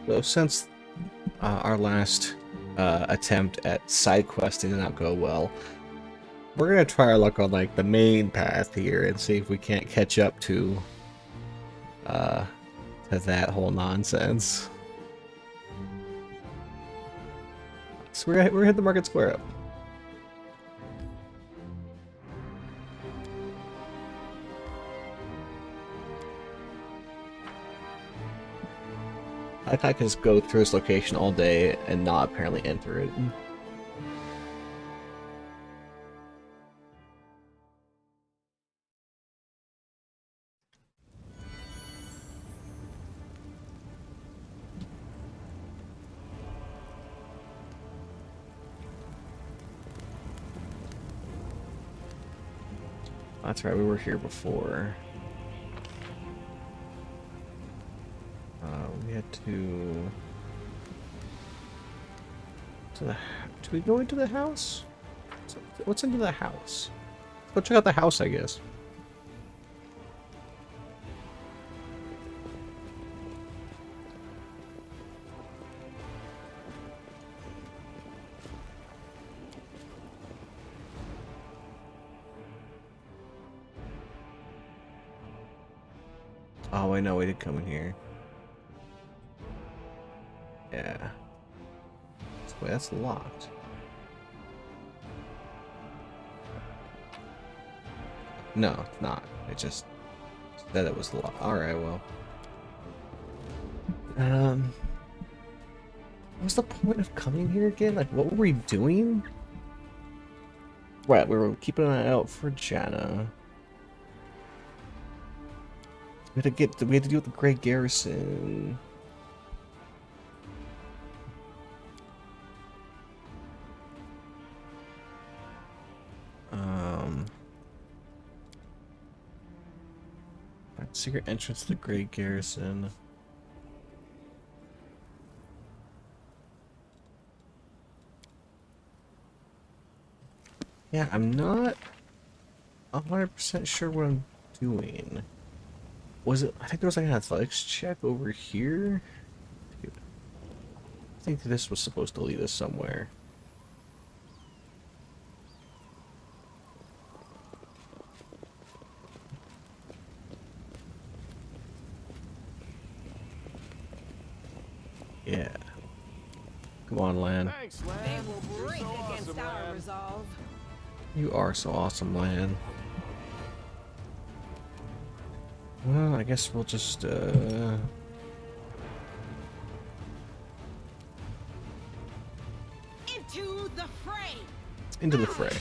So since our last attempt at side questing did not go well, we're gonna try our luck on like the main path here and see if we can't catch up uh, to that whole nonsense. So we're gonna hit the market square up. I can just go through this location all day and not apparently enter it. That's right, we were here before. We had to the. Do we go into the house? What's into the house? Go check out the house, I guess. Oh, I know we did come in here. Yeah. Wait, that's locked. No, it's not. It just said it was locked. Alright, well. What's the point of coming here again? Like, what were we doing? Right, we were keeping an eye out for Janna. We had to deal with the Grey Garrison. Secret entrance to the Grey Garrison. Yeah, I'm not 100% sure what I'm doing. Was it? I think there was like an athletics check over here. Dude, I think this was supposed to lead us somewhere. Yeah. Come on, Lan. Thanks, Lan. They will You're break so against awesome, our Lan. resolve. You are so awesome, Lan. Well, I guess we'll just Into the fray! into the fray.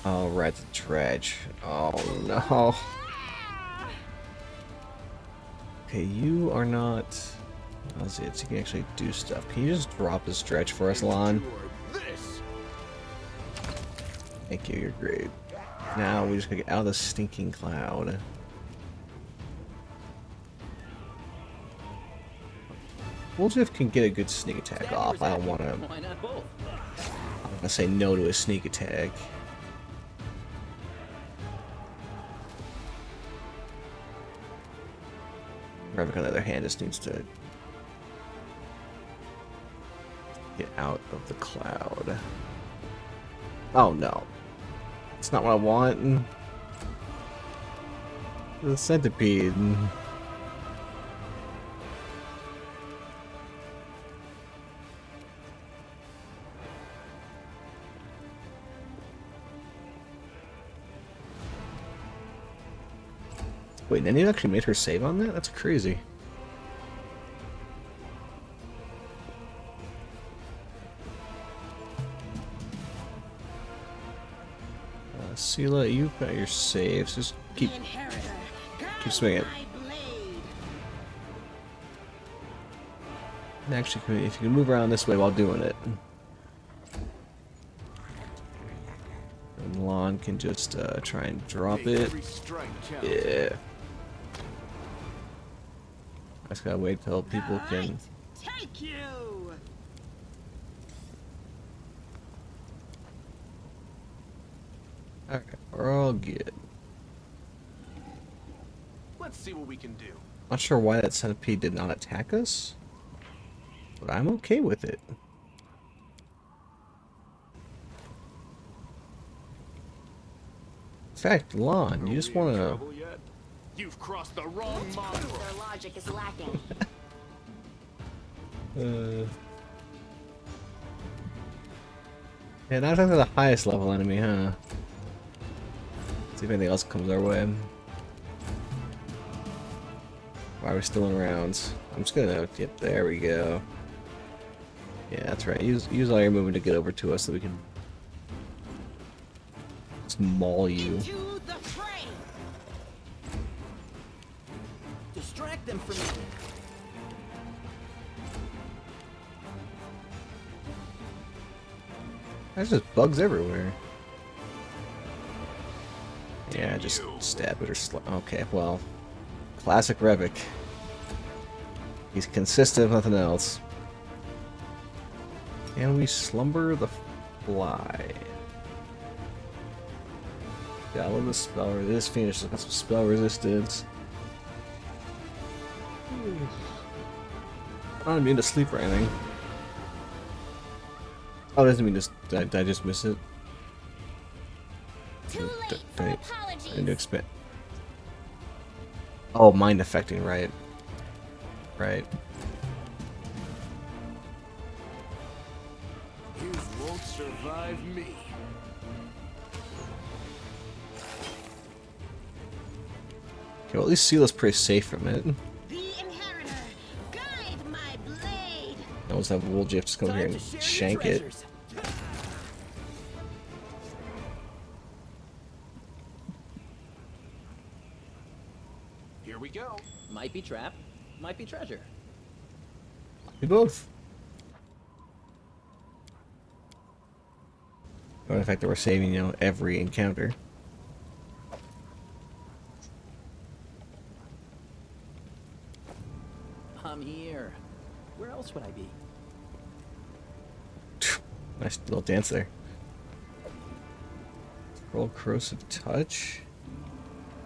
All right, the dredge. Oh no. Okay, you are not. Let's see if you can actually do stuff. Can you just drop this dredge for us, Lan? This. Thank you, you're great. Now we just gotta get out of the stinking cloud. Wolfsmith can get a good sneak attack off. I don't want to. Why not both? I'm gonna say no to a sneak attack. Revik, on the other hand, just needs to get out of the cloud. Oh no. It's not what I want. The centipede. Wait, Nenny actually made her save on that? That's crazy. Sela, you've got your saves. Just keep swinging. And actually, if you can move around this way while doing it. And Lan can just try and drop it. Yeah. I just gotta wait till people can. Take you! Alright, we're all good. Let's see what we can do. Not sure why that centipede did not attack us, but I'm okay with it. In fact, Lon, you just want to... Trouble yet? You've crossed the wrong module. Their logic is lacking. Yeah, not exactly the highest level enemy, huh? See if anything else comes our way. Why are we still in rounds? I'm just gonna... Yep, there we go. Yeah, that's right. Use all your movement to get over to us so we can... just maul you. Into the fray. Distract them from me. There's just bugs everywhere. Yeah, just stab it or okay, well. Classic Revik. He's consistent if nothing else. Can we slumber the fly? Yeah, I love this spell. This Phoenix has got some spell resistance. I'm not immune to sleep or anything. Oh, doesn't mean just did I just miss it? Too late for I apologies. didn't expect. Oh, mind affecting, right? Right. You won't survive me. Okay, well, at least Seala's pretty safe from it. The inheritor. Guide my blade. I always have Wooljeff just come here Time and to share shank your it. treasures. Here we go. Might be trap, might be treasure. We both. Or the fact that we're saving, you know, every encounter. I'm here. Where else would I be? Nice little dance there. Roll corrosive touch.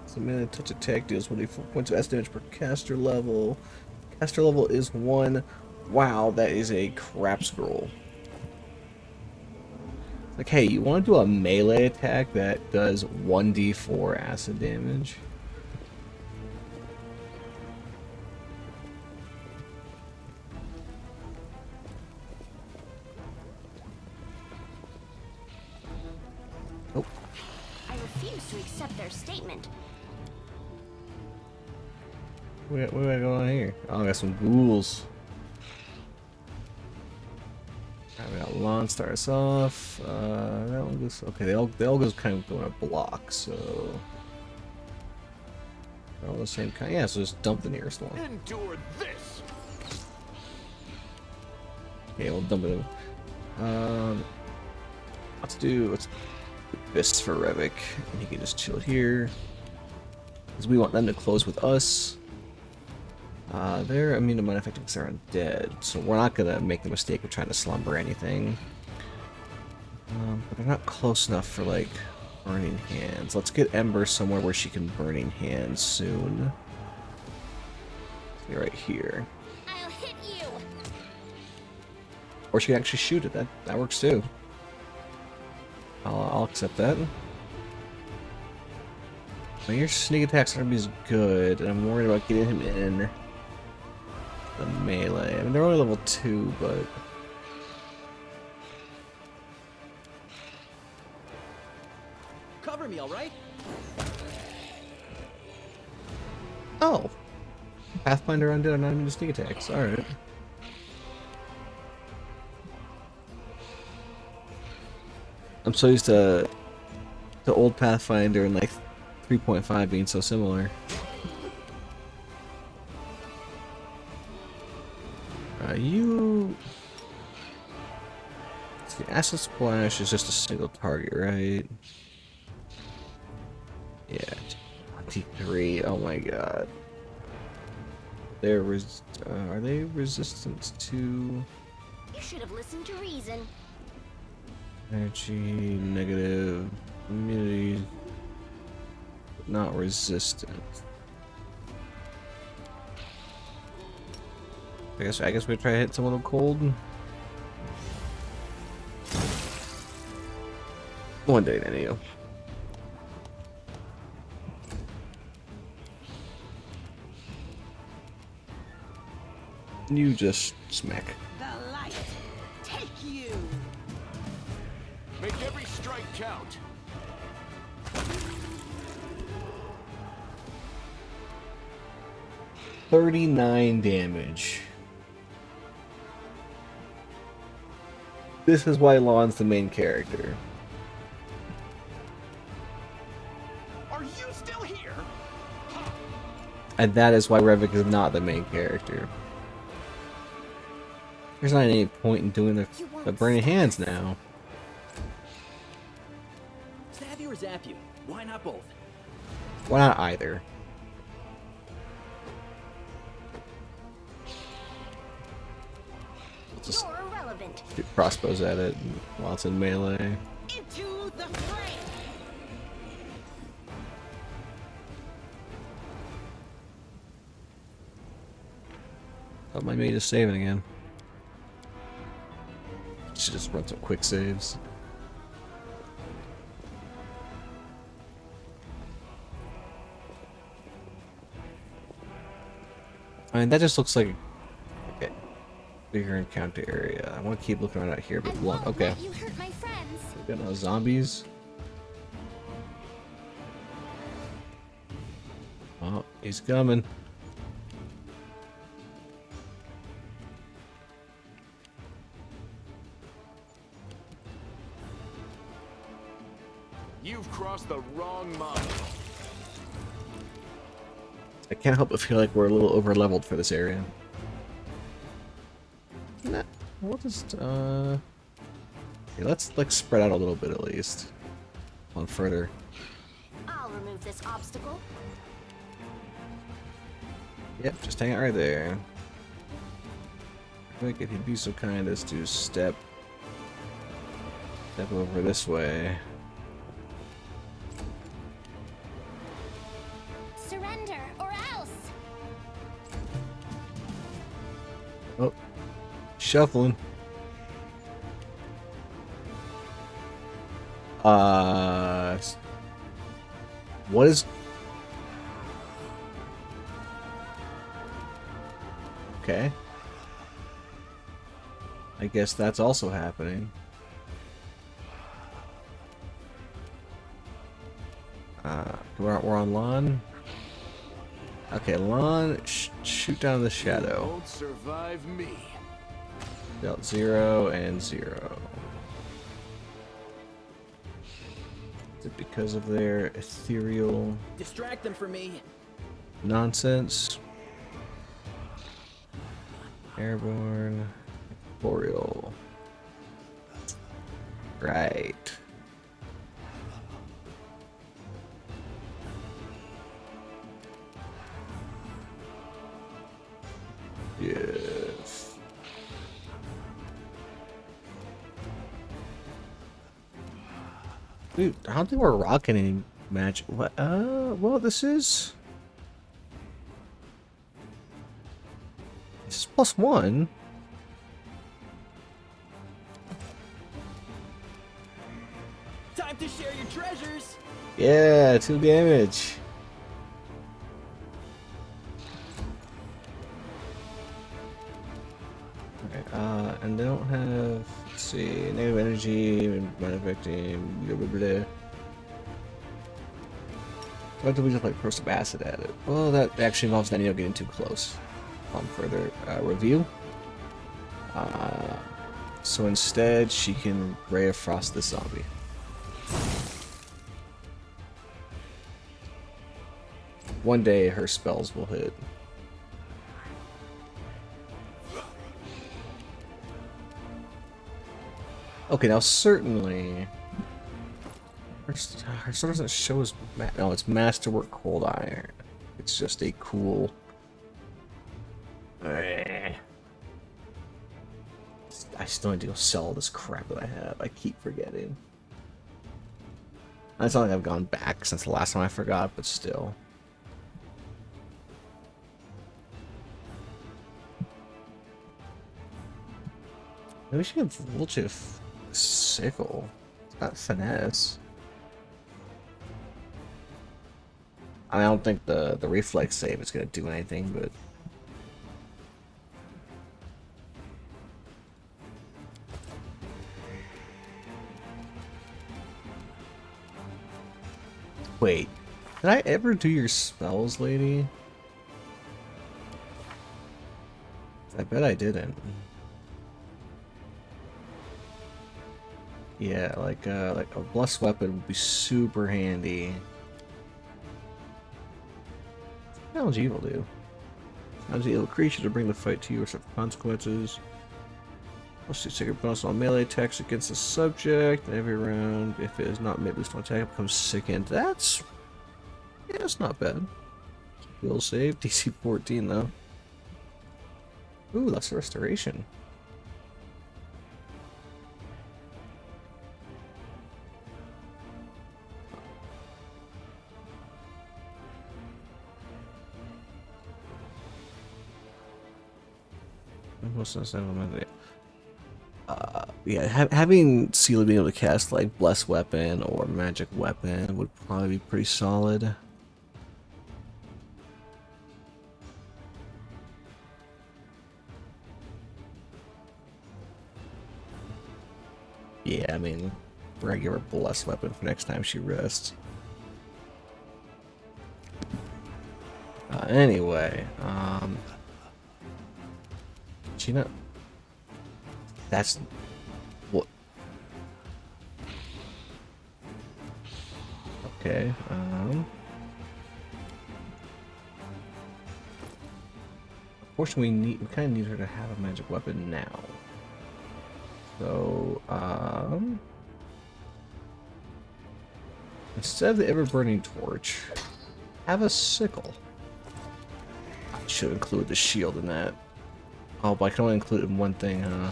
So melee touch attack deals 1d4 points of acid damage per caster level. Caster level is 1. Wow, that is a crap scroll. Like, hey, you want to do a melee attack that does 1d4 acid damage? Nope. I refuse to accept their statement. What do I got on here? Oh, I got some ghouls. Alright, we got Lon start us off. That one goes okay. They all goes kind of going to block, so they're all the same kind. Yeah, so just dump the nearest one. Endure this. Okay, we'll dump it. Let's do fists for Revik, and he can just chill here because we want them to close with us. They're immune to mind affecting because they're undead, so we're not gonna make the mistake of trying to slumber anything. But they're not close enough for like burning hands. Let's get Ember somewhere where she can burning hands soon. See right here, I'll hit you. or she can actually shoot it. That works too. I'll accept that. Well, your sneak attacks are gonna be as good, and I'm worried about getting him in the melee. I mean, they're only level 2, but Cover me, all right? oh, Pathfinder undead are not immune to sneak attacks. All right. I'm so used to old Pathfinder and like 3.5 being so similar. You. The Acid Splash is just a single target, right? Yeah. 23. Oh my god. They're are they resistant to You should have listened to reason. energy, negative, immunity, not resistant? I guess we try to hit someone with cold. One day, anyway. You just smack. The light. Take you. Make every strike count. $39 damage. This is why Lon's the main character. Are you still here? And that is why Revik is not the main character. There's not any point in doing the burning hands now. Stab you or zap you? Why not both? Why not either? Just You're irrelevant. shoot crossbows at it while it's in melee. Into the fray. Oh, my mate is saving again. Should just run some quick saves. I mean, that just looks like a bigger encounter area. I want to keep looking around out here, but one. Okay. You hurt my friends. We got no zombies. Oh, he's coming. You've crossed the wrong mile. I can't help but feel like we're a little over leveled for this area. Nah, we'll just okay, let's like spread out a little bit at least. On further. I'll remove this obstacle. Yep, just hang out right there. I think if you'd be so kind as to step over this way. Surrender or else. Oh, shuffling. What is? Okay. I guess that's also happening. We're on Lon. Okay, Lon, shoot down the shadow. You won't survive me. Dealt 0 and 0. Is it because of their ethereal Distract them from me. nonsense? Airborne, corporeal. Right. Yes. Dude, I don't think we're rocking any match. What? Well, this is +1. Time to share your treasures. Yeah, 2 damage. Okay, and they don't have, let's see, negative energy, mana victim, blah blah blah. Why do we just like throw some acid at it? Well, that actually involves Nenio getting too close. On further review. So instead, she can Ray of Frost the zombie. One day, her spells will hit. Okay, now certainly, her sword doesn't show as no, it's Masterwork Cold Iron. It's just a cool. I still need to go sell all this crap that I have. I keep forgetting. It's not like I've gone back since the last time I forgot, but still. Maybe we should give Volchif sickle. It's got finesse. I don't think the reflex save is gonna do anything, but wait, did I ever do your spells, lady? I bet I didn't. Yeah, like a blessed weapon would be super handy. Challenge evil do. Challenge the evil creature to bring the fight to you or suffer consequences. Plus 2 second bonus on melee attacks against the subject every round. If it is not made boost on attack, it becomes sickened. That's not bad. Will save DC 14 though. Ooh, lesser restoration. Yeah, having Sealy being able to cast like Blessed Weapon or Magic Weapon would probably be pretty solid. Yeah, I mean, we're gonna give her Blessed Weapon for next time she rests. Anyway, Gina, that's what. Okay. Unfortunately, we kind of need her to have a magic weapon now. So, instead of the ever-burning torch, have a sickle. I should include the shield in that. Oh, but I can only include it in one thing, huh?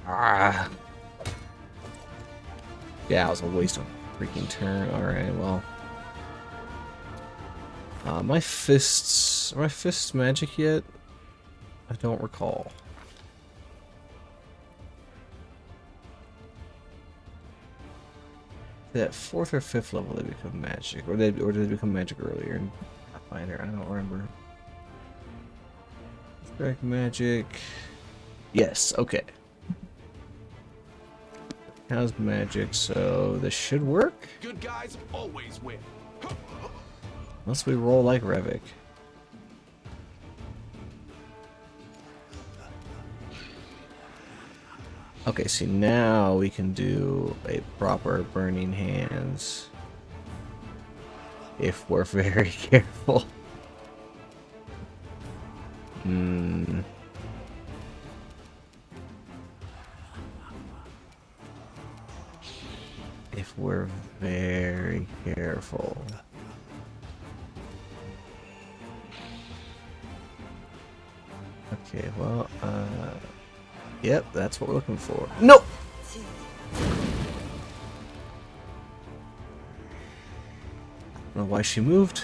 Ah. Yeah, it was a waste of a freaking turn. Alright, well. My fists... Are my fists magic yet? I don't recall. At 4th or 5th level they become magic. Or did they become magic earlier in Pathfinder? I don't remember. Strike magic. Yes, okay. How's magic, so this should work? Good guys always win. Unless we roll like Revik. Okay, see now we can do a proper Burning Hands. If we're very careful. If we're very careful. Okay, well, yep, that's what we're looking for. Nope! I don't know why she moved.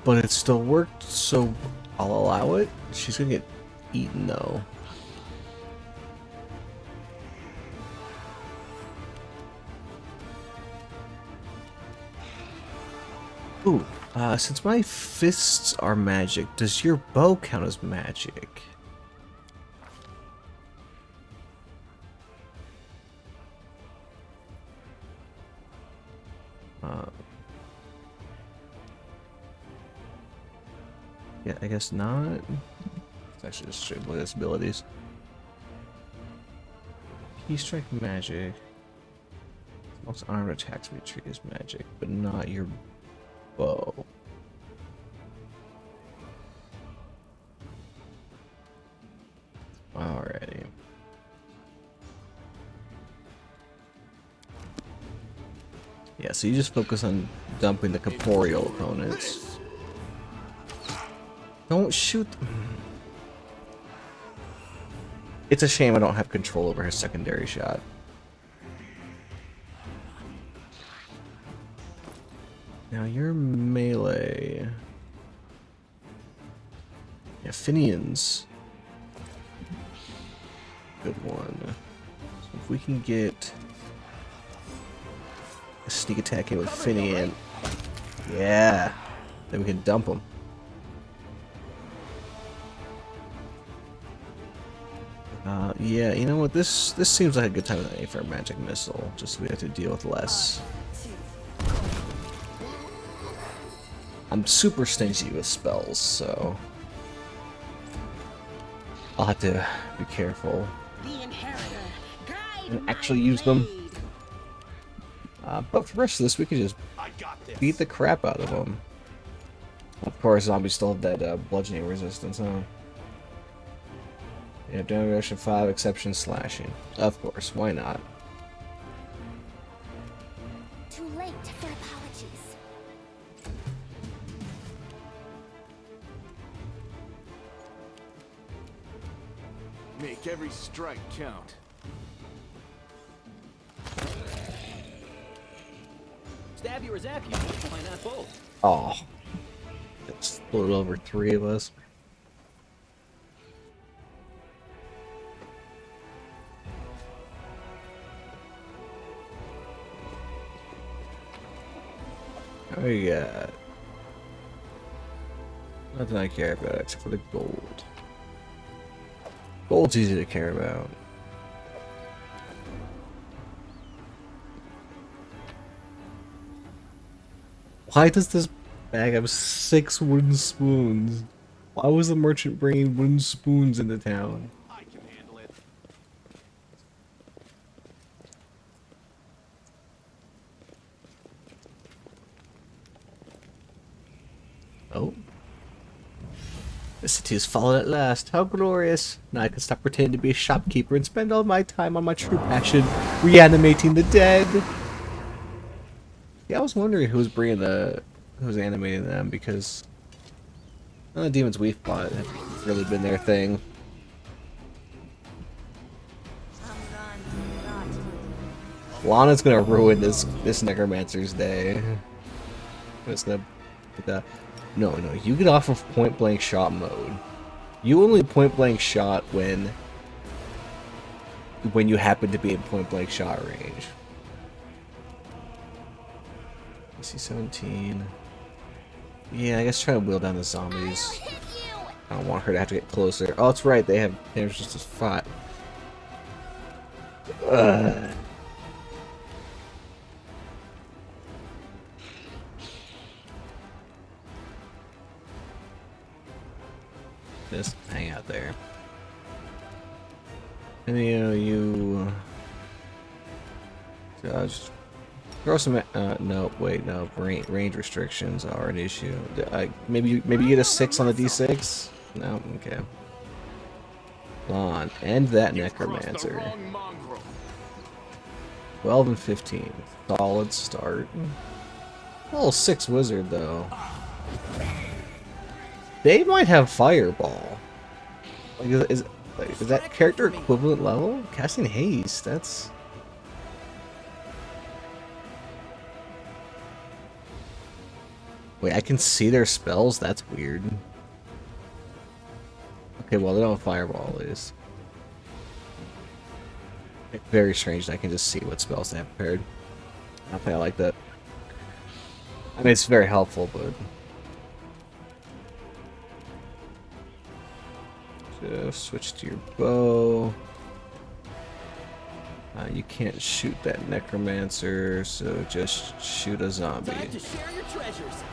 But it still worked, so I'll allow it. She's gonna get eaten though. Ooh, since my fists are magic, does your bow count as magic? Yeah, I guess not. It's actually just straight with its abilities. Key strike magic. Most armed attacks we treat as magic, but not your bow. Alrighty. Yeah, so you just focus on dumping the corporeal opponents. Don't shoot them. It's a shame I don't have control over his secondary shot. Now you're melee. Yeah, Finian's good one. So if we can get a sneak attack in with Finian, yeah, then we can dump him. Yeah, you know what? This seems like a good time of the day for a magic missile. Just so we have to deal with less. I'm super stingy with spells, so I'll have to be careful The inheritor. Guide and my actually use them. blade. But for the rest of this, we can just I got this. beat the crap out of them. Of course, zombies still have that bludgeoning resistance, huh? Yeah, damage reduction 5, exception slashing. Of course, why not? Too late for apologies. Make every strike count. Stab you or zap you? Why not both? Oh, it's a little over 3 of us. Oh yeah. Nothing I care about except for the gold. Gold's easy to care about. Why does this bag have 6 wooden spoons? Why was the merchant bringing wooden spoons into town? I can handle it. Oh. The city has fallen at last. How glorious. Now I can stop pretending to be a shopkeeper and spend all my time on my true passion, reanimating the dead. Yeah, I was wondering who was animating them, because none of the demons we've fought have really been their thing. Lana's gonna ruin this necromancer's day. It's gonna no, you get off of point blank shot mode. You only point blank shot when you happen to be in point blank shot range. AC-17. Yeah, I guess try to wheel down the zombies. Hit you! I don't want her to have to get closer. Oh, that's right, they have damage just as 5. Just hang out there. And you just throw some. No, wait, no. Range restrictions are an issue. Maybe you get a 6 on the D6. No, okay. On end that You've crossed the necromancer. wrong mongrel. 12 and 15. Solid start. Level 6 wizard though. They might have fireball. Like, is that character equivalent level? Casting haste. That's. Wait, I can see their spells? That's weird. Okay, well, they don't have fireball, at least. Very strange that I can just see what spells they have prepared. I don't think I like that. I mean, it's very helpful, but... Just switch to your bow. You can't shoot that necromancer, so just shoot a zombie. Time to share your treasures.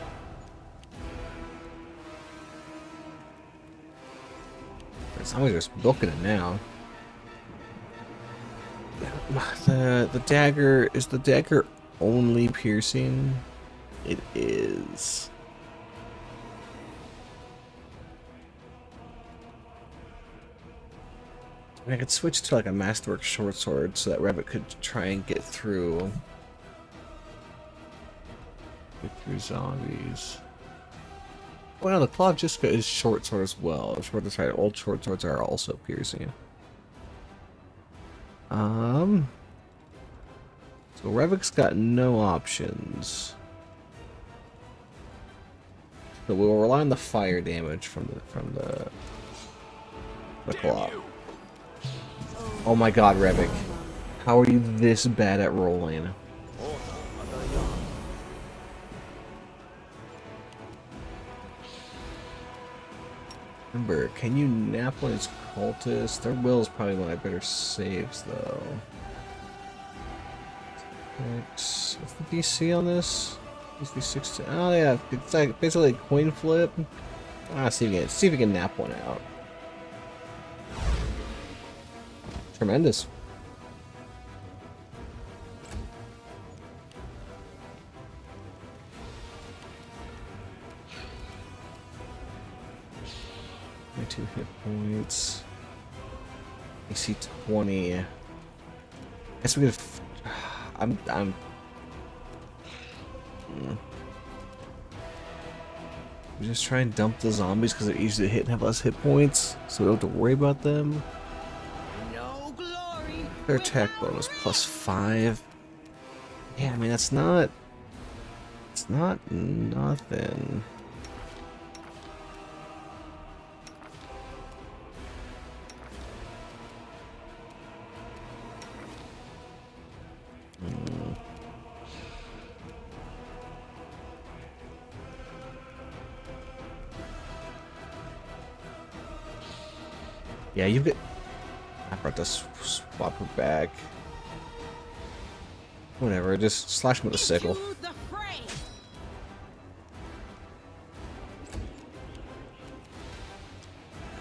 Zombies are just booking it now. The dagger, is the dagger only piercing? It is. I could switch to like a Masterwork short sword so that Rabbit could try and get through zombies. Well, no, the Claw of Jessica is short sword as well. Short sword, old short swords are also piercing. So Revik's got no options. So we'll rely on the fire damage from the Claw. Oh my god, Revik. How are you this bad at rolling? Remember, can you nap when it's cultist? Their will is probably one of my better saves, though. What's the DC on this? DC 16. Oh yeah, it's like basically a coin flip. See if you can nap one out. Tremendous. My 2 hit points. AC 20. I guess we could. I'm. We just try and dump the zombies because they're easy to hit and have less hit points, so we don't have to worry about them. No glory. Their attack bonus +5. Yeah, I mean that's not. It's not nothing. Yeah, you get. I brought this swap her back. Whatever, just slash him with a sickle. Into the fray.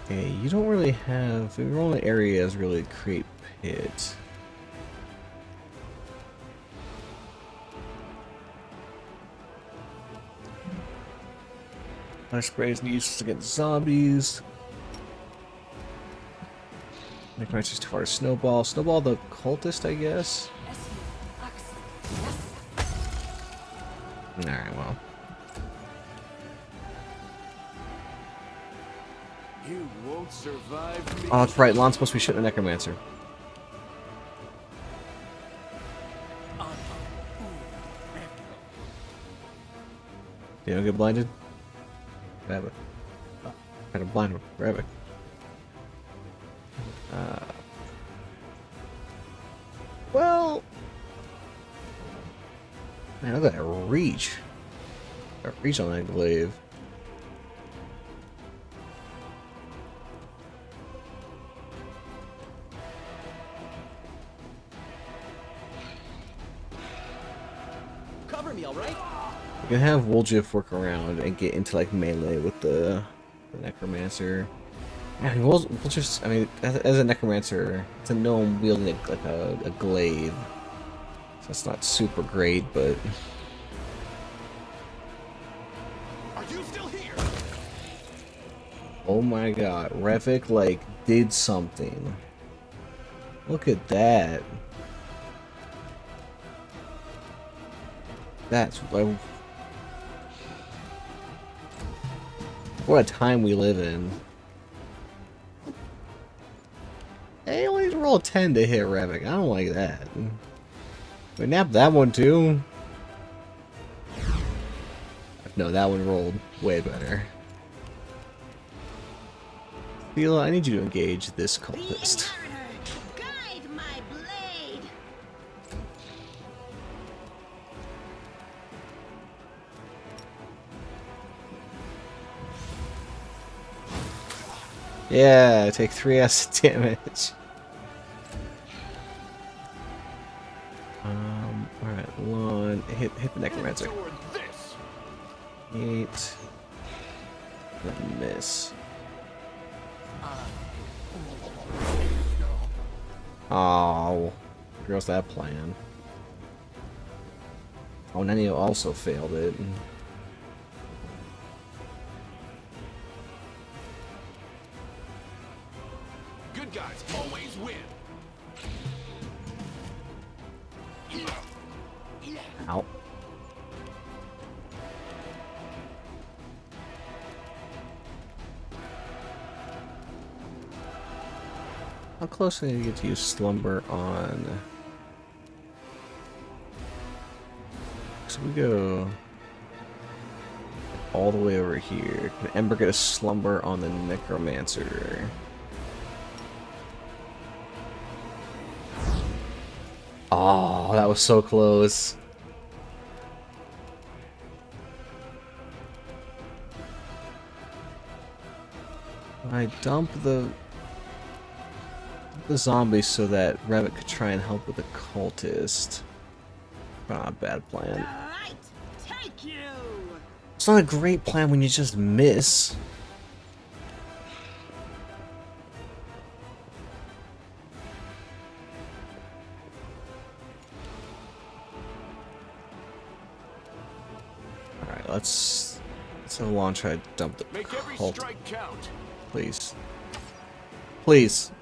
Okay, you don't really have. Your only areas really create pit. Fire spray is useless against zombies. Necromancer's too far to snowball. Snowball the cultist, I guess. Alright, well. You won't survive me. Oh, that's right. Lon's supposed to be shooting a necromancer. You don't get blinded? Rabbit. Kind of blind rabbit. Well, man, look at that reach. That reach on that glaive. Cover me, all right? You can have Woljif work around and get into like melee with the necromancer. Yeah, we'll just, I mean, as a necromancer, it's a gnome wielding like a glaive. So it's not super great, but... Are you still here? Oh my god, Revik, like, did something. Look at that. That's... Like, what a time we live in. Hey, only roll a 10 to hit Revik. I don't like that. We napped that one too. No, that one rolled way better. Fila, I need you to engage this The cultist. inheritor. Guide my blade. Yeah, take 3 acid damage. Alright, Lon, hit the necromancer. Toward this. 8. And miss. Oh, here goes that plan. Oh, Nenio also failed it. Good guys always win. Ow. How close do you get to use Slumber on? So we go all the way over here. Can Ember get a Slumber on the Necromancer? Oh, that was so close. I dump the zombies so that Rabbit could try and help with the cultist. Not a bad plan. Right, take you. It's not a great plan when you just miss. Alright, let's hold on, try to dump the Make every cult. strike count. Please. Please.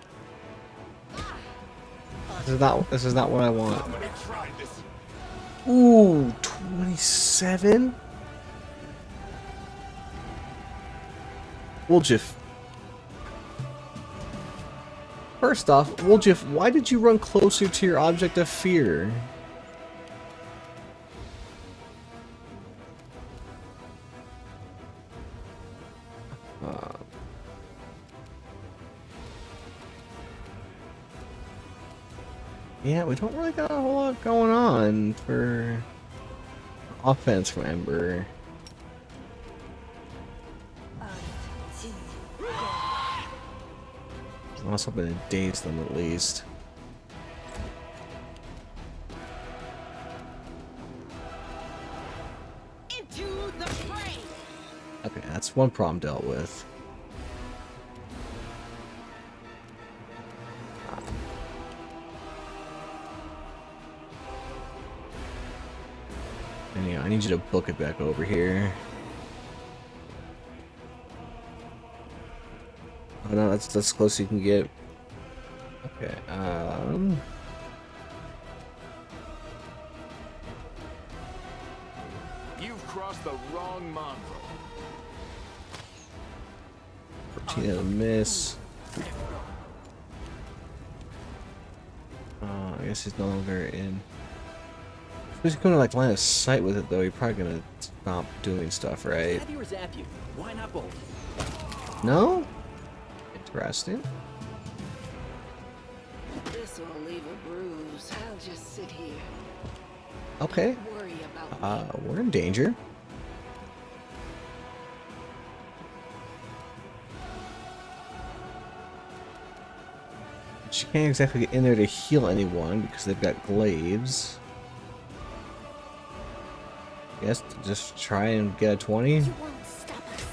This is not what I want. I'm gonna try this. Ooh, 27? Woljif. First off, Woljif, why did you run closer to your object of fear? Yeah, we don't really got a whole lot going on for offense from Ember. I was hoping to daze them at least. Into the fray. Okay, that's one problem dealt with. And yeah, I need you to book it back over here. Oh no, that's as close as you can get. Okay, You've crossed the wrong mongrel. Tina to miss. I guess he's no longer in. If he's going to like line of sight with it though, you're probably gonna stop doing stuff, right? Stab you or zap you? Why not both? No? Interesting. This will leave a bruise. I'll just sit here. Okay. Worry about me. We're in danger. She can't exactly get in there to heal anyone because they've got glaives. Yes, just try and get a 20. You won't stop us.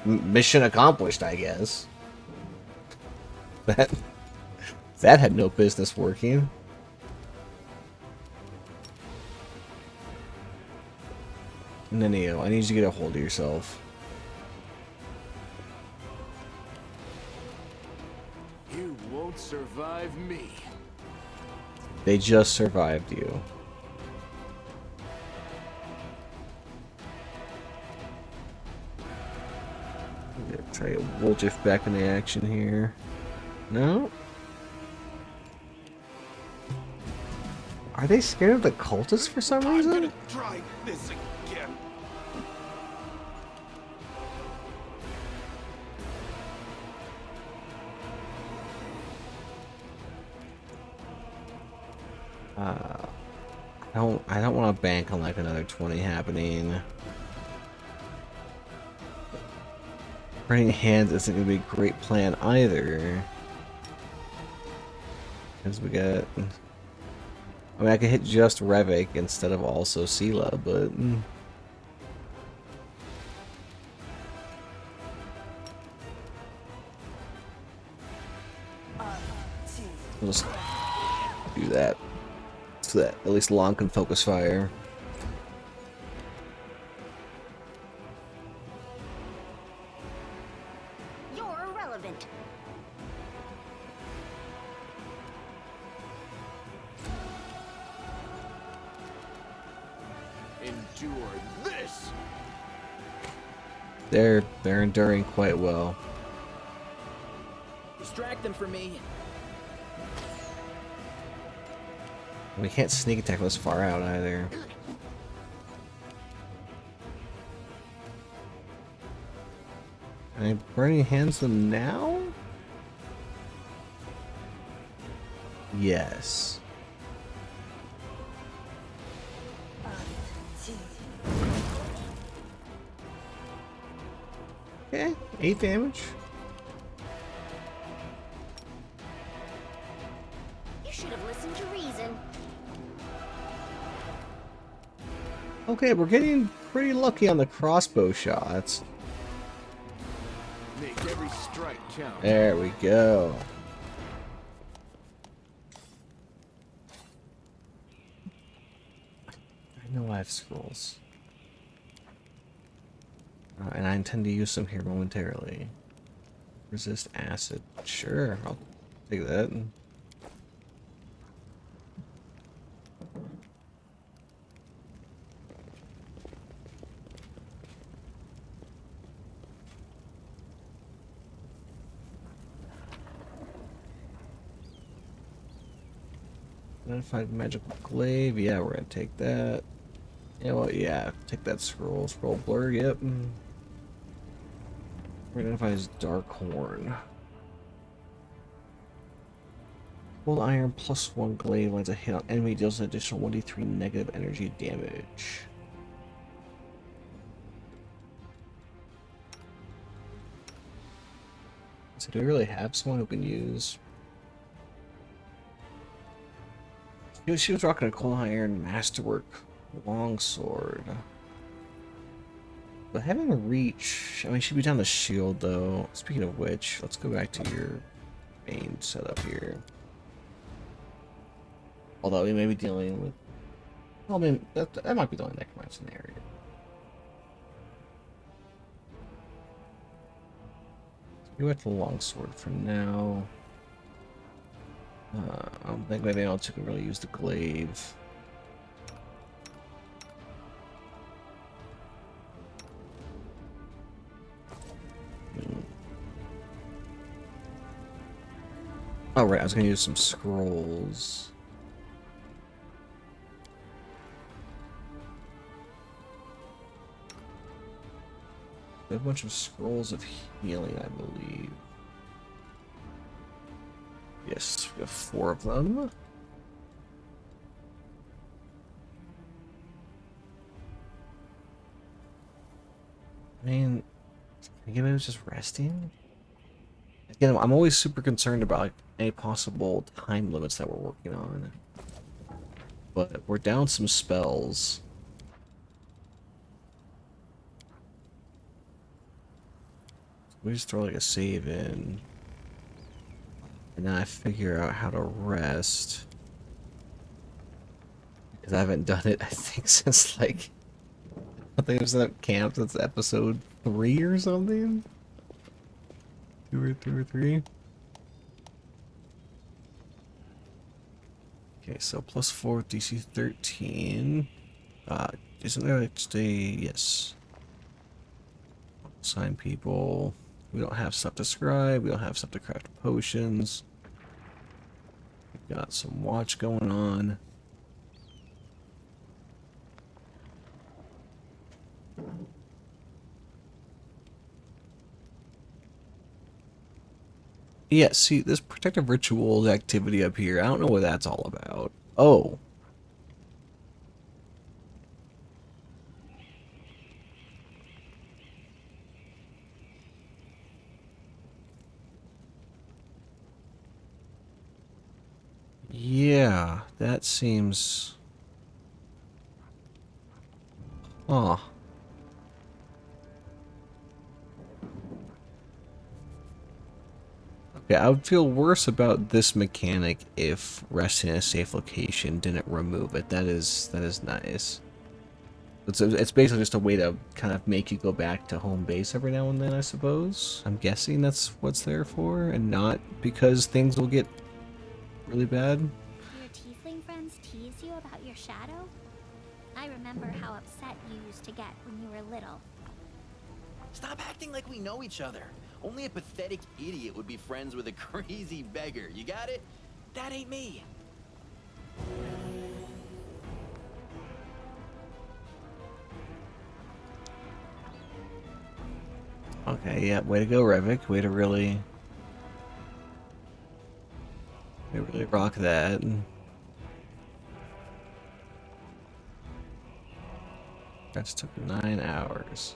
Mission accomplished, I guess. That had no business working. Nenio, I need you to get a hold of yourself. You won't survive me. They just survived you. Try to Woljif back in the action here. No? Are they scared of the cultists for some I'm reason? gonna try this again. I don't want to bank on like another 20 happening. Burning hands isn't going to be a great plan either. Because we got... I mean, I could hit just Revik instead of also Sela, but... We'll just do that. So that at least Long can focus fire. You're irrelevant. Endure this. They're enduring quite well. Distract them for me. We can't sneak attack this far out either. Can I burning hands them now? Yes. Okay, 8 damage. You should have listened to reason. Okay, we're getting pretty lucky on the crossbow shots. Make every strike count. There we go. I know I have scrolls. And I intend to use some here momentarily. Resist acid. Sure, I'll take that. Identified magical glaive. Yeah, we're gonna take that. Yeah, well, yeah, take that scroll. Scroll blur, yep. Identifies dark horn. Cold iron +1 glaive lands a hit on enemy, deals an additional 1d3 negative energy damage. So do we really have someone who can use? She was rocking a cold iron masterwork longsword. But having reach, I mean, she'd be down the shield though. Speaking of which, let's go back to your main setup here. Although we may be dealing with, well, I mean, that might be the only necromancer scenario. We went to the longsword for now. I don't think maybe else who can really use the glaive. Oh right, I was gonna use some scrolls. We have a bunch of scrolls of healing, I believe. Yes, we have 4 of them. I mean, again, I was just resting. Again, I'm always super concerned about like, any possible time limits that we're working on. But we're down some spells. We just throw like a save in. And then I figure out how to rest. Because I haven't done it, I think, since like... I think it was at camp since episode 3 or something? 2 or 3? Okay, so +4 DC 13. Isn't there like stay? Yes. Assign people. We don't have stuff to scribe. We don't have stuff to craft potions. We've got some watch going on. Yeah, see, this protective rituals activity up here, I don't know what that's all about. Oh. Yeah, that seems... Huh. Okay, I would feel worse about this mechanic if resting in a safe location didn't remove it. That is nice. It's basically just a way to kind of make you go back to home base every now and then, I suppose. I'm guessing that's what's there for, and not because things will get really bad. Your tiefling friends tease you about your shadow? I remember how upset you used to get when you were little. Stop acting like we know each other. Only a pathetic idiot would be friends with a crazy beggar. You got it? That ain't me. Okay, yeah, way to go, Revik. Way to really rock that. That just took 9 hours.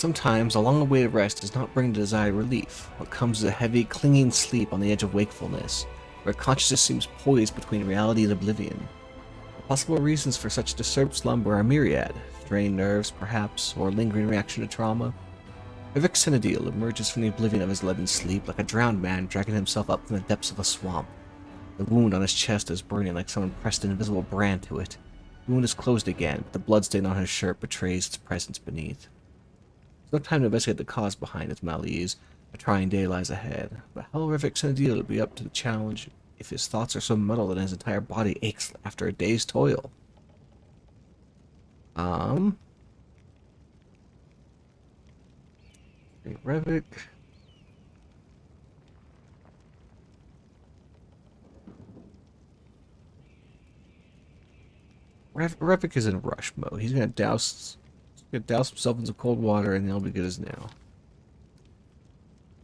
Sometimes a long-awaited rest does not bring the desired relief. What comes is a heavy, clinging sleep on the edge of wakefulness, where consciousness seems poised between reality and oblivion. The possible reasons for such disturbed slumber are myriad: strained nerves, perhaps, or lingering reaction to trauma. Rivik Senadil emerges from the oblivion of his leaden sleep like a drowned man dragging himself up from the depths of a swamp. The wound on his chest is burning like someone pressed an invisible brand to it. The wound is closed again, but the bloodstain on his shirt betrays its presence beneath. There's no time to investigate the cause behind his malaise. A trying day lies ahead, but how will Rivik Senadil be up to the challenge if his thoughts are so muddled and his entire body aches after a day's toil? Rivik. Rivik is in rush mode. He's gonna douse himself in some cold water and he'll be good as new.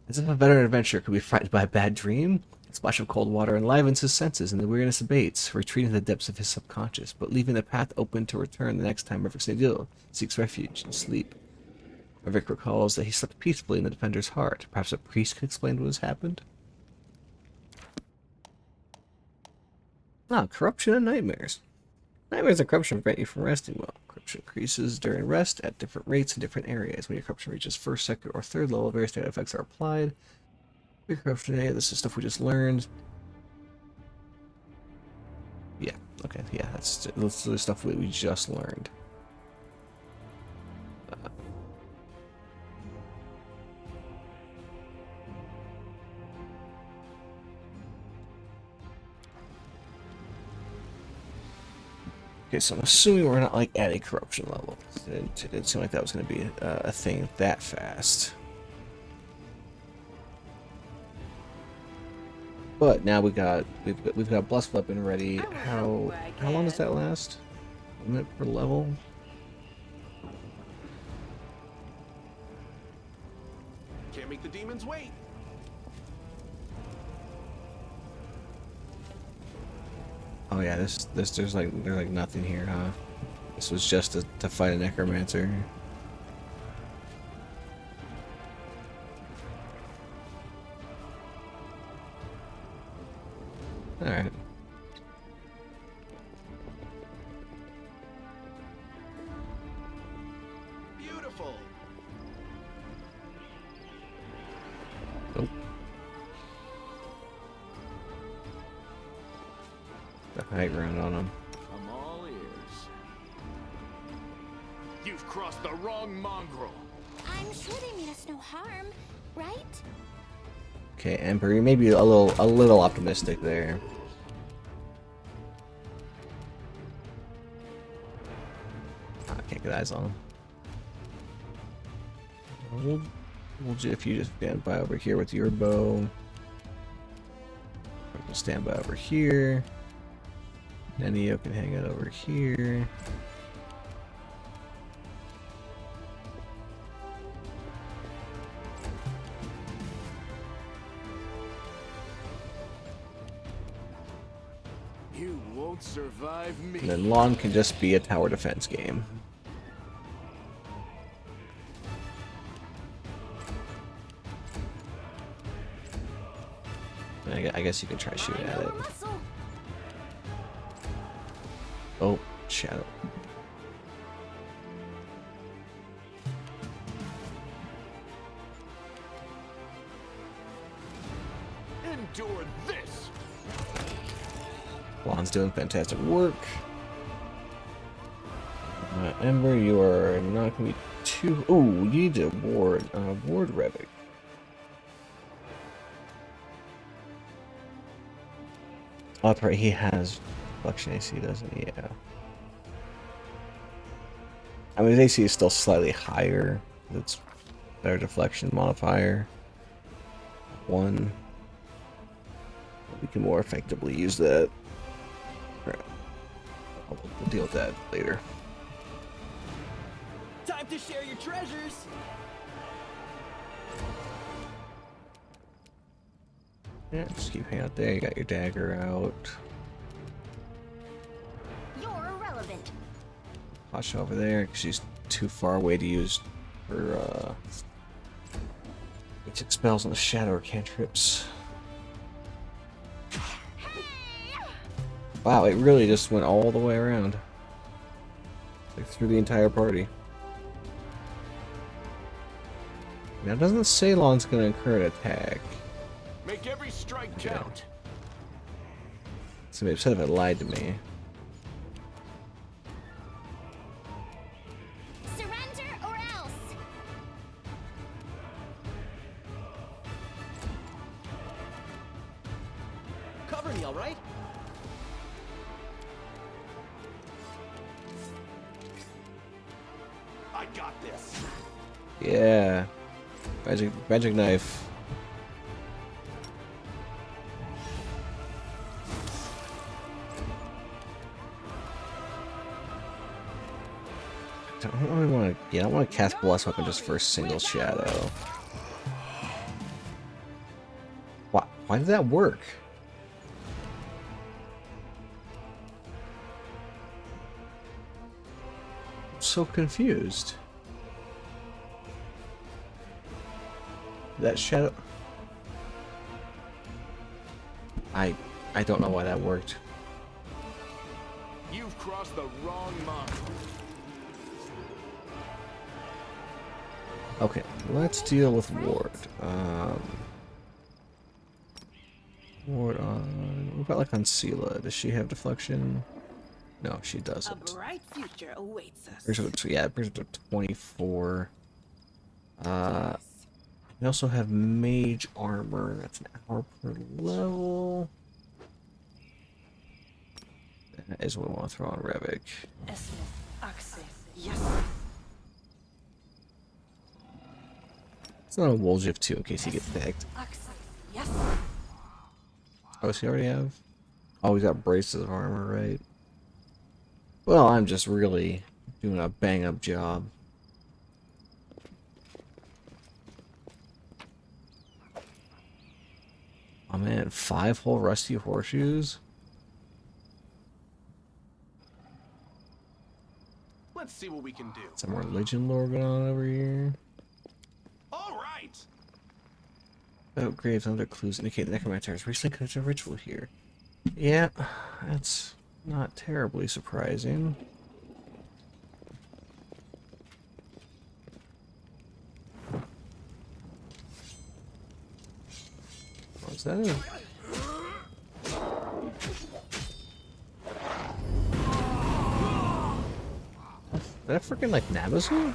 As if a veteran adventurer could be frightened by a bad dream, a splash of cold water enlivens his senses and the weariness abates, retreating to the depths of his subconscious, but leaving the path open to return the next time Rivik Senadil seeks refuge in sleep. Rivik recalls that he slept peacefully in the defender's heart. Perhaps a priest could explain what has happened? Corruption and nightmares. Nightmares and corruption prevent you from resting well. Corruption increases during rest at different rates in different areas. When your corruption reaches first, second, or third level, various negative effects are applied. Your corruption, this is stuff we just learned. Yeah, okay, yeah, that's the stuff we just learned. Okay, so I'm assuming we're not like at a corruption level. It didn't seem like that was going to be a thing that fast. But now we've got Blessed Weapon ready. How long does that last? A minute per level? Can't make the demons wait. Oh yeah, there's like nothing here, huh? This was just to fight a necromancer. All right. Beautiful. Oh. The high ground on him. I'm all ears. You've crossed the wrong mongrel. I'm sure they mean us no harm, right? Okay, Emperor, you may be a little optimistic there. I can't get eyes on him. If you just stand by over here with your bow, we'll stand by over here. Nenio can hang out over here. You won't survive me. And then Lawn can just be a tower defense game. I guess you can try shooting at it. Oh, shadow. Endure this. Lawn's doing fantastic work. Ember, you are not going to be too... Oh, you need to ward Rivik. Oh, that's right, he has deflection AC, doesn't he? Yeah. I mean, his AC is still slightly higher. It's better deflection modifier. 1. We can more effectively use that. Right. We'll deal with that later. Time to share your treasures. Yeah, just keep hanging out there. You got your dagger out. You're irrelevant. Pasha over there, because she's too far away to use Her magic spells on the shadow or cantrips. Wow, it really just went all the way around. Like through the entire party. Now it doesn't say Lon's gonna incur an attack. Make every strike count. So maybe upset if it lied to me. Surrender or else. Cover me, all right? I got this. Yeah. Magic knife. I don't really want to. Yeah, I don't want to cast Bless Weapon just for a single shadow. Why did that work? I'm so confused. That shadow. I don't know why that worked. You've crossed the wrong mongrel. Okay, let's deal with Ward. Ward on. What about like on Sela? Does she have deflection? No, she A doesn't. bright future awaits us. Brings her to, yeah, it brings her to 24. We also have Mage Armor. That's an hour per level. That is what we want to throw on Revik. Yes. It's not a Wolgift too, in case he gets tagged. Yes. Oh, does he already have? Oh, he's got braces of armor, right? Well, I'm just really doing a bang-up job. Oh man, 5 whole rusty horseshoes? Let's see what we can do. Some religion lore going on over here. All right. Oh, graves under clues indicate the necromancer has recently conducted a ritual here. Yeah, that's not terribly surprising. What's that? Is that freaking like Nabazoo?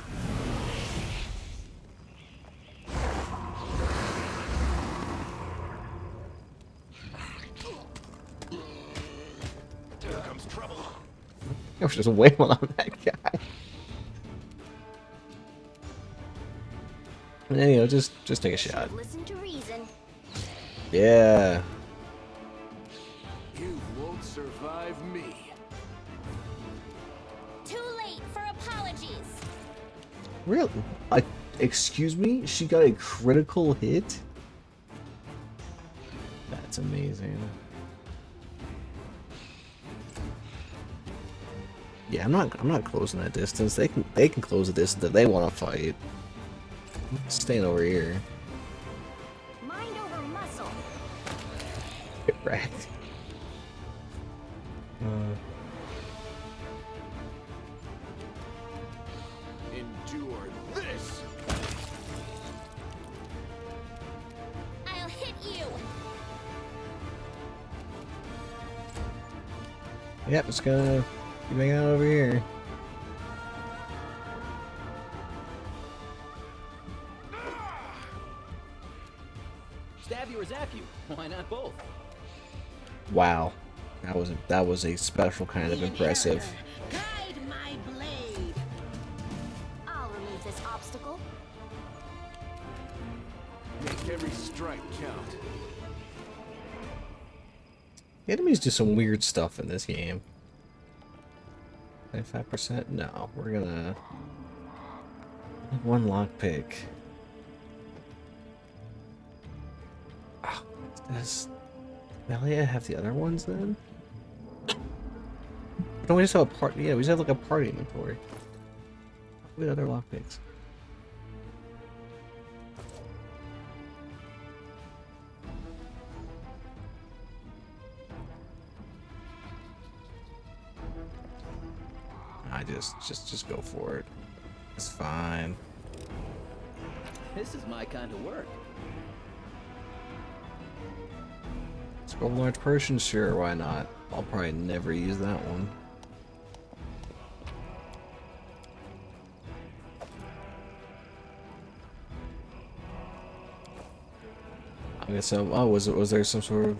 Here comes trouble. I was just wailing on that guy. And then, you know, just take a shot. Listen to reason. Yeah. You won't survive me. Too late for apologies. Really? Excuse me? She got a critical hit? That's amazing. Yeah, I'm not closing that distance. They can close the distance that they want to fight. I'm staying over here. Mind over muscle. Get wrecked. Endure this. I'll hit you. Yep, it's gonna be making out over here. Stab you or zap you? Why not both? Wow, that was a special kind of impressive. Guide my blade. I'll remove this obstacle. Make every strike count. The enemies do some weird stuff in this game. 95%? No, we're gonna one lockpick. Oh, does Melia have the other ones then? Don't we just have a party? Yeah, we just have like a party inventory. What other lockpicks? Just go for it. It's fine. This is my kind of work. Scroll large Persian, sure, why not? I'll probably never use that one. I guess so. Oh, was there some sort of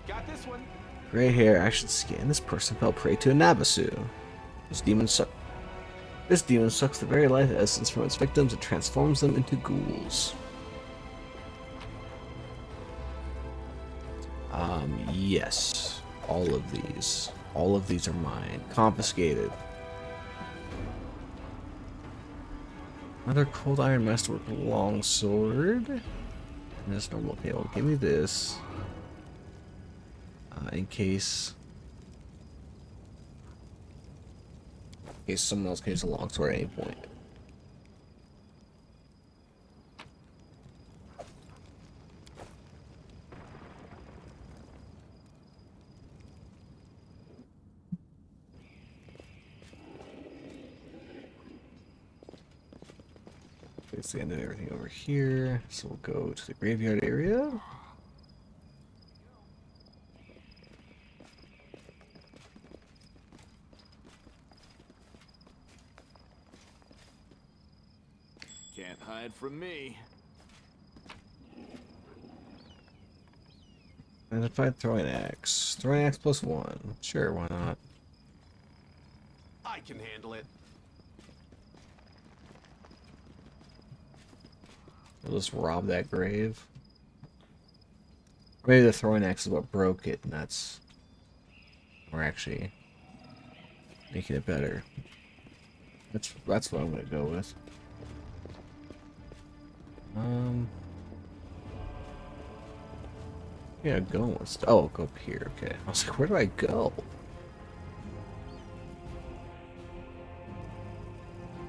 Got this one. gray hair action skin? This person fell prey to a Nabasu. This demon sucks the very life essence from its victims and transforms them into ghouls. Yes. All of these. All of these are mine. Confiscated. Another cold iron masterwork longsword. And this normal table. Give me this. In case someone else can use a longsword at any point. That's the end of everything over here. So we'll go to the graveyard area. Can't hide from me. And if I throw an axe. Throwing axe +1. Sure, why not? I can handle it. We'll just rob that grave. Maybe the throwing axe is what broke it, and that's... We're actually making it better. That's what I'm gonna go with. Yeah, go with... Oh, go up here, okay. I was like, where do I go?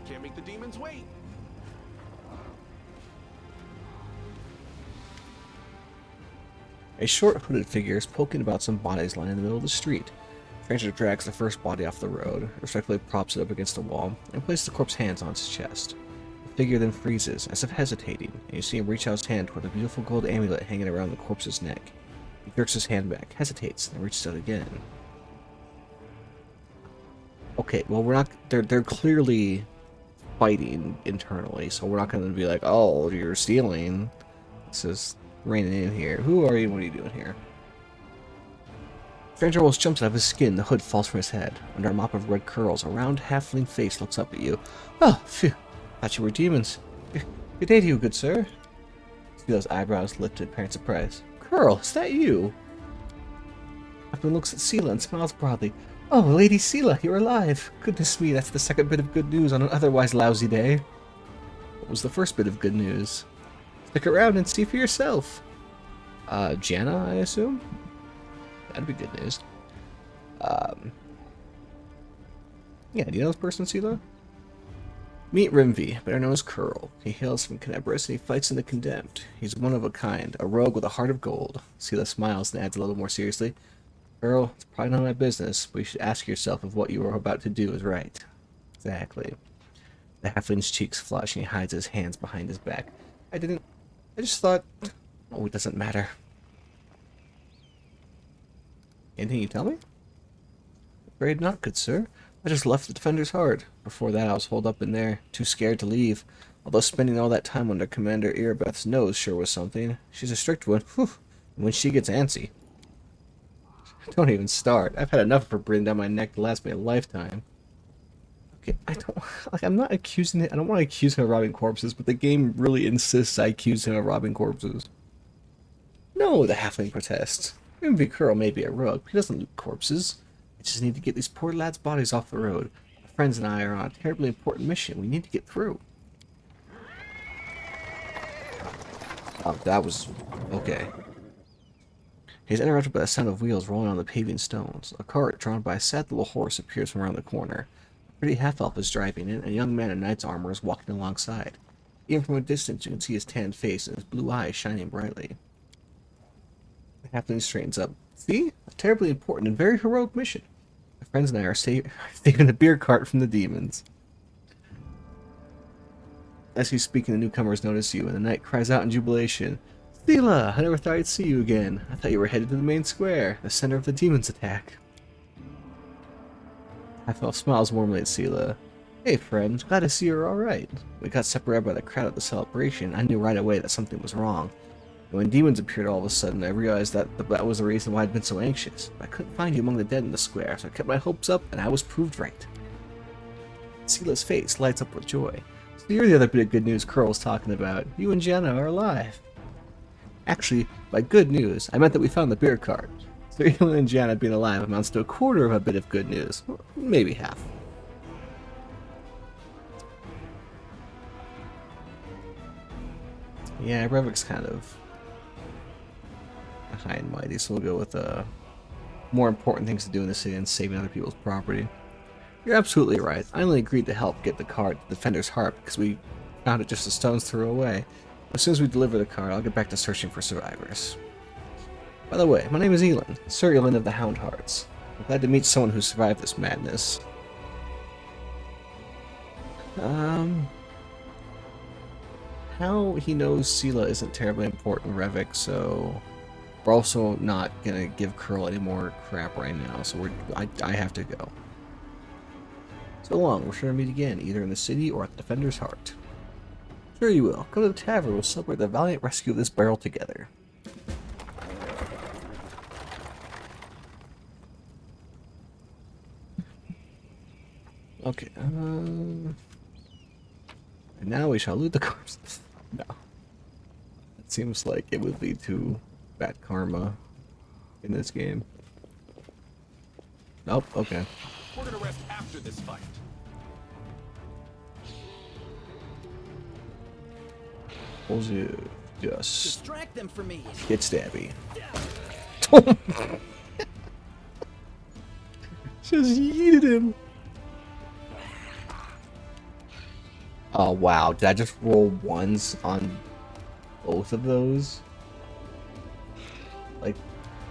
Can't make the demons wait. A short hooded figure is poking about some bodies lying in the middle of the street. Stranger drags the first body off the road, respectfully props it up against a wall, and places the corpse's hands on its chest. The figure then freezes, as if hesitating, and you see him reach out his hand toward the beautiful gold amulet hanging around the corpse's neck. He jerks his hand back, hesitates, and reaches out again. Okay, well we're not... They're clearly fighting internally, so we're not going to be like, oh, you're stealing. This is raining in here. Who are you? What are you doing here? Stranger almost jumps out of his skin. The hood falls from his head. Under a mop of red curls, a round halfling face looks up at you. Oh, phew. Thought you were demons. Good day to you, good sir. See those eyebrows lifted, apparent surprise. Curl, is that you? Upton looks at Sela and smiles broadly. Oh, Lady Sela, you're alive. Goodness me, that's the second bit of good news on an otherwise lousy day. What was the first bit of good news? Stick around and see for yourself. Janna, I assume? That'd be good news. Yeah, do you know this person, Sela? Meet Rimvi, better known as Curl. He hails from Kenebris and he fights in the Condemned. He's one of a kind, a rogue with a heart of gold. Sela smiles and adds a little more seriously. Curl, it's probably none of my business, but you should ask yourself if what you are about to do is right. Exactly. The halfling's cheeks flush and he hides his hands behind his back. I just thought... Oh, it doesn't matter. Anything you tell me? Afraid not, good sir. I just left the defenders hard. Before that, I was holed up in there, too scared to leave. Although spending all that time under Commander Erebeth's nose sure was something. She's a strict one, whew, and when she gets antsy. Don't even start. I've had enough of her breathing down my neck to last me a lifetime. Okay, I'm not accusing it. I don't want to accuse him of robbing corpses, but the game really insists I accuse him of robbing corpses. No, the halfling protests. Rimvi Curl may be a rogue, but he doesn't loot corpses. I just need to get these poor lads' bodies off the road. My friends and I are on a terribly important mission we need to get through. Oh, that was... okay. He's interrupted by the sound of wheels rolling on the paving stones. A cart drawn by a sad little horse appears from around the corner. A pretty half-elf is driving it, and a young man in knight's armor is walking alongside. Even from a distance, you can see his tanned face and his blue eyes shining brightly. The halfling straightens up. See? A terribly important and very heroic mission. My friends and I are saving the beer cart from the demons. As you speak, the newcomers notice you, and the knight cries out in jubilation. Thela! I never thought I'd see you again. I thought you were headed to the main square, the center of the demons' attack. Half-elf smiles warmly at Sela. Hey friend, glad to see you're alright. We got separated by the crowd at the celebration. I knew right away that something was wrong. And when demons appeared all of a sudden, I realized that was the reason why I'd been so anxious. I couldn't find you among the dead in the square, so I kept my hopes up, and I was proved right. Sela's face lights up with joy. So you're the other bit of good news Curl was talking about. You and Janna are alive. Actually, by good news, I meant that we found the beer cart. So you and Janna being alive amounts to a quarter of a bit of good news. Maybe half. Yeah, Revik's kind of high and mighty, so we'll go with more important things to do in the city than saving other people's property. You're absolutely right. I only agreed to help get the cart to Defender's Heart because we found it just a stone's throw away. As soon as we deliver the cart, I'll get back to searching for survivors. By the way, my name is Elin, Sir Elin of the Hound Hearts. I'm glad to meet someone who survived this madness. How he knows Sela isn't terribly important, Revik, so we're also not gonna give Curl any more crap right now, so I have to go. So long, we're sure to meet again, either in the city or at the Defender's Heart. Sure you will. Come to the tavern, we'll celebrate the valiant rescue of this barrel together. Okay, and now we shall loot the corpses. No. It seems like it would lead to bad karma in this game. Nope, okay. We're gonna rest after this fight. Just Distract them for me. get stabby. Just yeeted him. Oh wow, did I just roll ones on both of those? Like,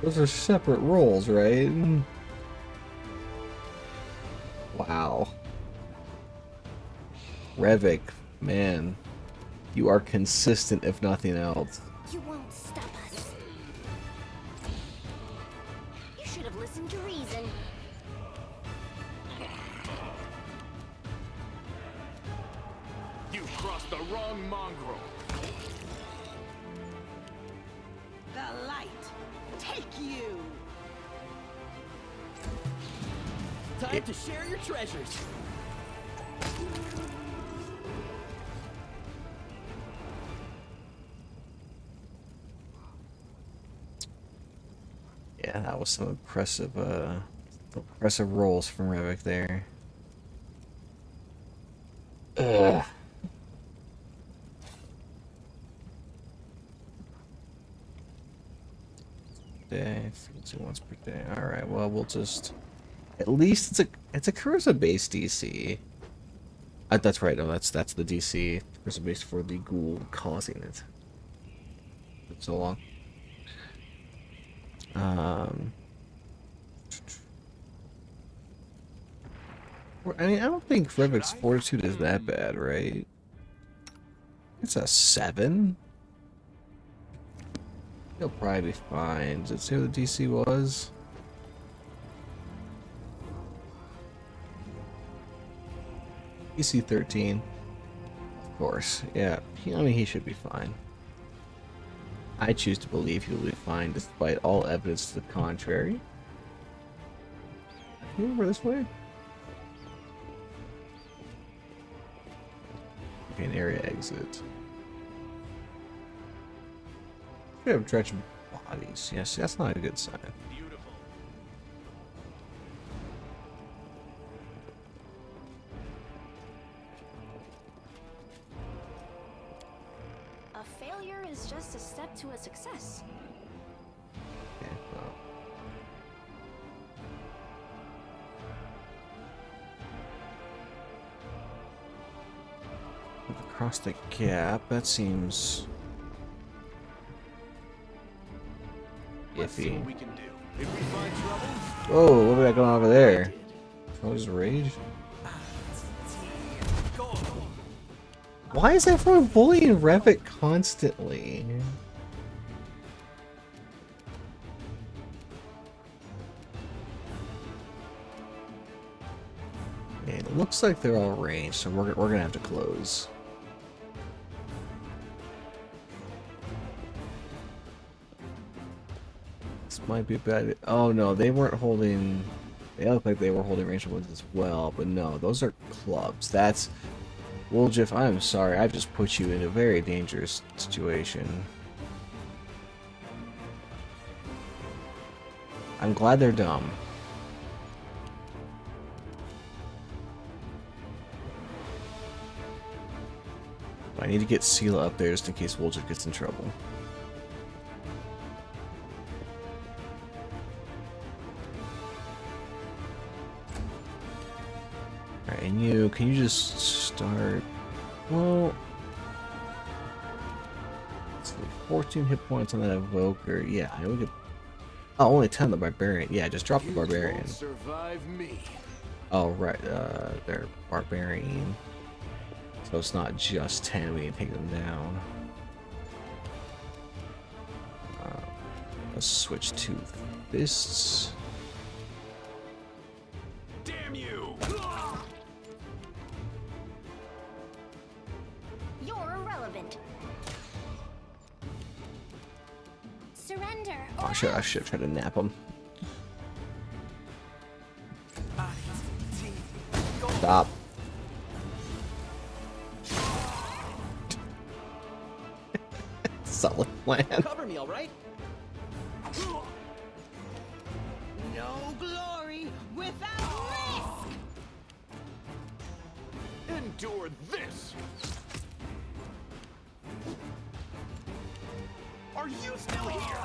those are separate rolls, right? Wow. Revik, man. You are consistent if nothing else. You won't stop us. You should have listened to reason. You crossed the wrong mongrel. The light. Take you. Time to share your treasures. Yeah, that was some impressive rolls from Revik there. Ugh. Day, frequency once per day. All right, well we'll just at least it's a Cursa based DC. That's right. No, that's the DC Cursa based for the ghoul causing it. It's so long. I mean, I don't think Revik's fortitude is that bad, right? It's a 7. He'll probably be fine. Does it say what the DC was? DC 13. Of course. Yeah. I mean, he should be fine. I choose to believe he'll be fine despite all evidence to the contrary. Can you over this way? Okay, an area exit. We have dredged bodies. Yes, that's not a good sign. Beautiful. A failure is just a step to a success. Okay, well. Across the gap, that seems Let's see iffy. what we can do. If we find trouble, Whoa, what we got going over there? I'll just rage. Why is everyone bullying Revit constantly? Okay, it looks like they're all ranged, so we're gonna have to close. This might be a bad. Oh no, they weren't holding. They look like they were holding ranged ones as well, but no, those are clubs. That's. Woljif, I'm sorry, I've just put you in a very dangerous situation. I'm glad they're dumb. I need to get Sela up there just in case Woljif gets in trouble. Alright, and you, can you just start? Well, let's see, 14 hit points on that Evoker. Yeah, we could. Oh, only 10 on the Barbarian. Yeah, just drop the Barbarian. Survive me. Oh, right, they're Barbarian. So it's not just 10, we can take them down. Let's switch to Fists. Damn you! You're irrelevant. Surrender. Oh, I should have tried to nap him. Stop. Solid plan. Cover me, all right? No glory without risk! Endure this! Are you still here?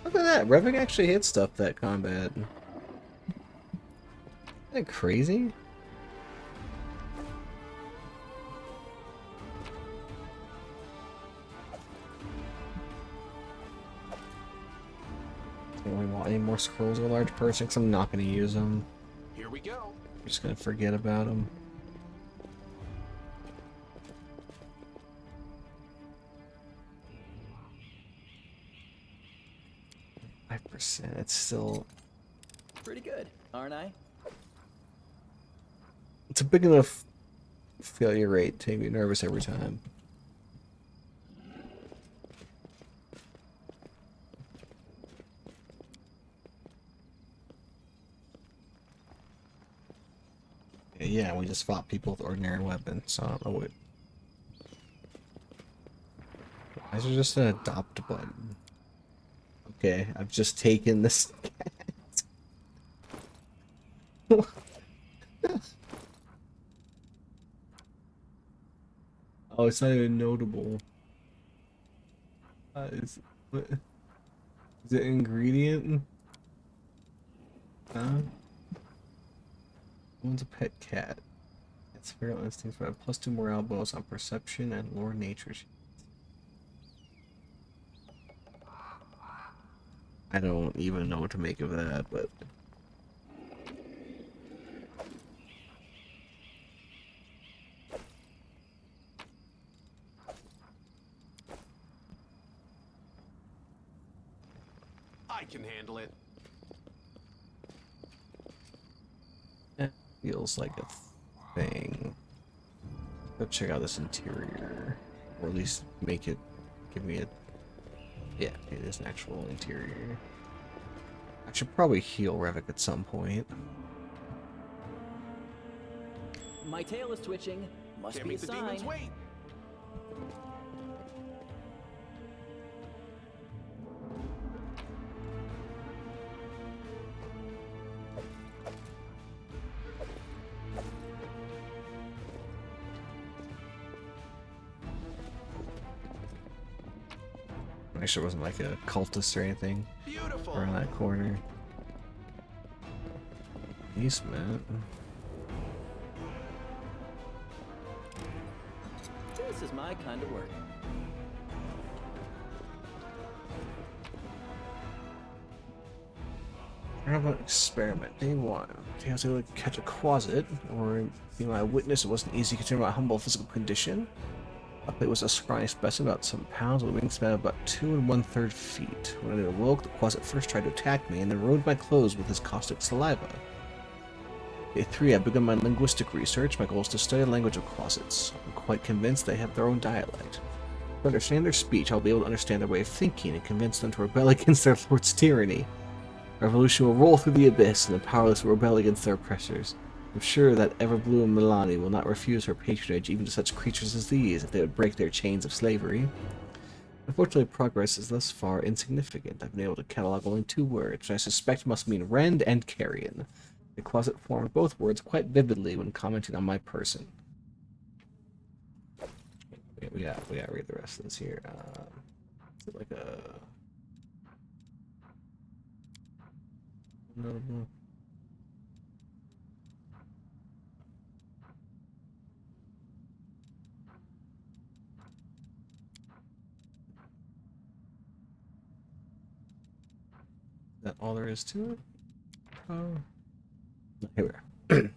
Look at that. Revik actually hit stuff that combat. Isn't that crazy? Do we want any more scrolls of a large person? Because I'm not going to use them. Here we go. I'm just going to forget about them. 5%. It's still. Pretty good, aren't I? It's a big enough failure rate to make me nervous every time. Yeah, we just fought people with ordinary weapons, so I don't know what. Why is there just an adopt button? Okay, I've just taken this cat. Oh, it's not even notable. Is it ingredient? Huh? One's a pet cat. It's feral instincts, but have +2 morale bonus on perception and lore nature. I don't even know what to make of that, but I can handle it. it feels like a thing. Go check out this interior, or at least make it give me a. Yeah, it is an actual interior. I should probably heal Revik at some point. My tail is twitching. Must Can't be a make the demons sign. wait. Make sure it wasn't like a cultist or anything Beautiful. around that corner. Eastman. This is my kind of work. How about experiment? Day 1. I was able to catch a quasit, or be my witness. It wasn't easy considering my humble physical condition. Luckily, it was a scrawny specimen about 7 pounds with a wingspan of about 2 1/3 feet. When it awoke, the quasit first tried to attack me and then ruined my clothes with his caustic saliva. Day 3, I've begun my linguistic research. My goal is to study the language of quasits. I'm quite convinced they have their own dialect. To understand their speech, I'll be able to understand their way of thinking and convince them to rebel against their lord's tyranny. Revolution will roll through the abyss, and the powerless will rebel against their oppressors. I'm sure that ever-bloom Milani will not refuse her patronage even to such creatures as these if they would break their chains of slavery. Unfortunately, progress is thus far insignificant. I've been able to catalog only 2 words, which I suspect must mean rend and carrion. The quasit formed both words quite vividly when commenting on my person. We gotta read the rest of this here. Is it like a... notable? Is that all there is to it? Here we are.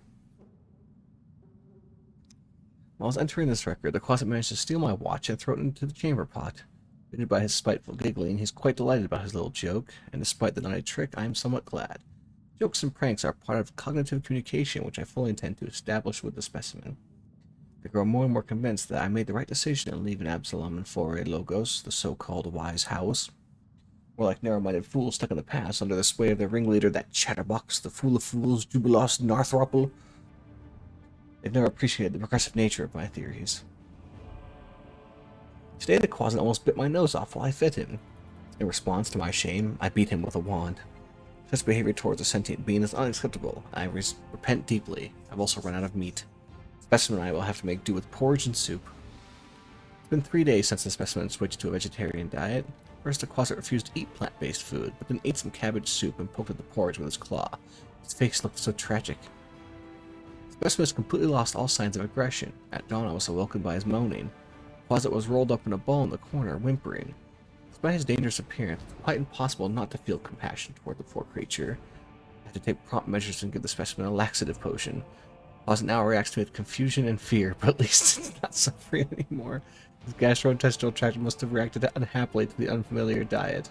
While I was entering this record, the quasit managed to steal my watch and throw it into the chamber pot. Bitten by his spiteful giggling, he's quite delighted about his little joke, and despite the naughty trick, I am somewhat glad. Jokes and pranks are part of cognitive communication, which I fully intend to establish with the specimen. I grow more and more convinced that I made the right decision in leaving Absalom and Foray Logos, the so-called wise house. More like narrow-minded fools stuck in the past under the sway of their ringleader, that chatterbox, the fool of fools, Jubilos Narthropple. They've never appreciated the progressive nature of my theories. Today the quasit almost bit my nose off while I fed him. In response to my shame, I beat him with a wand. Such behavior towards a sentient being is unacceptable. I repent deeply. I've also run out of meat. The specimen and I will have to make do with porridge and soup. It's been 3 days since the specimen switched to a vegetarian diet. First, the quasit refused to eat plant-based food, but then ate some cabbage soup and poked at the porridge with his claw. His face looked so tragic. The specimen has completely lost all signs of aggression. At dawn, I was awoken by his moaning. The quasit was rolled up in a ball in the corner, whimpering. Despite his dangerous appearance, it's quite impossible not to feel compassion toward the poor creature. I have to take prompt measures and give the specimen a laxative potion. The quasit now reacts to me with confusion and fear, but at least it's not suffering anymore. His gastrointestinal tract must have reacted unhappily to the unfamiliar diet.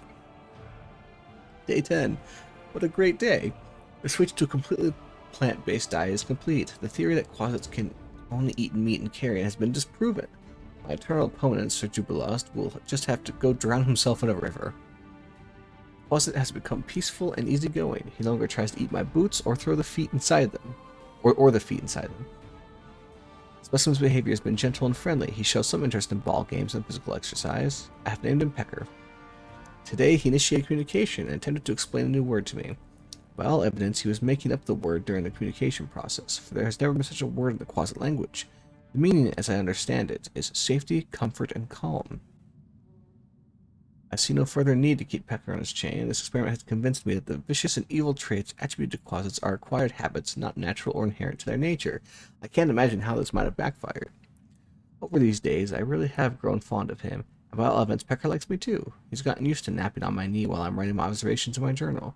Day 10. What a great day! The switch to a completely plant-based diet is complete. The theory that quasits can only eat meat and carrion has been disproven. My eternal opponent, Sir Jubilost, will just have to go drown himself in a river. Quasit has become peaceful and easygoing. He no longer tries to eat my boots or throw the feet inside them. Or the feet inside them. Specimen's behavior has been gentle and friendly. He shows some interest in ball games and physical exercise. I have named him Pecker. Today, he initiated communication and attempted to explain a new word to me. By all evidence, he was making up the word during the communication process, for there has never been such a word in the quasit language. The meaning, as I understand it, is safety, comfort, and calm. I see no further need to keep Pecker on his chain. This experiment has convinced me that the vicious and evil traits attributed to quasits are acquired habits, not natural or inherent to their nature. I can't imagine how this might have backfired. Over these days, I really have grown fond of him, and by all evidence, Pecker likes me too. He's gotten used to napping on my knee while I'm writing my observations in my journal.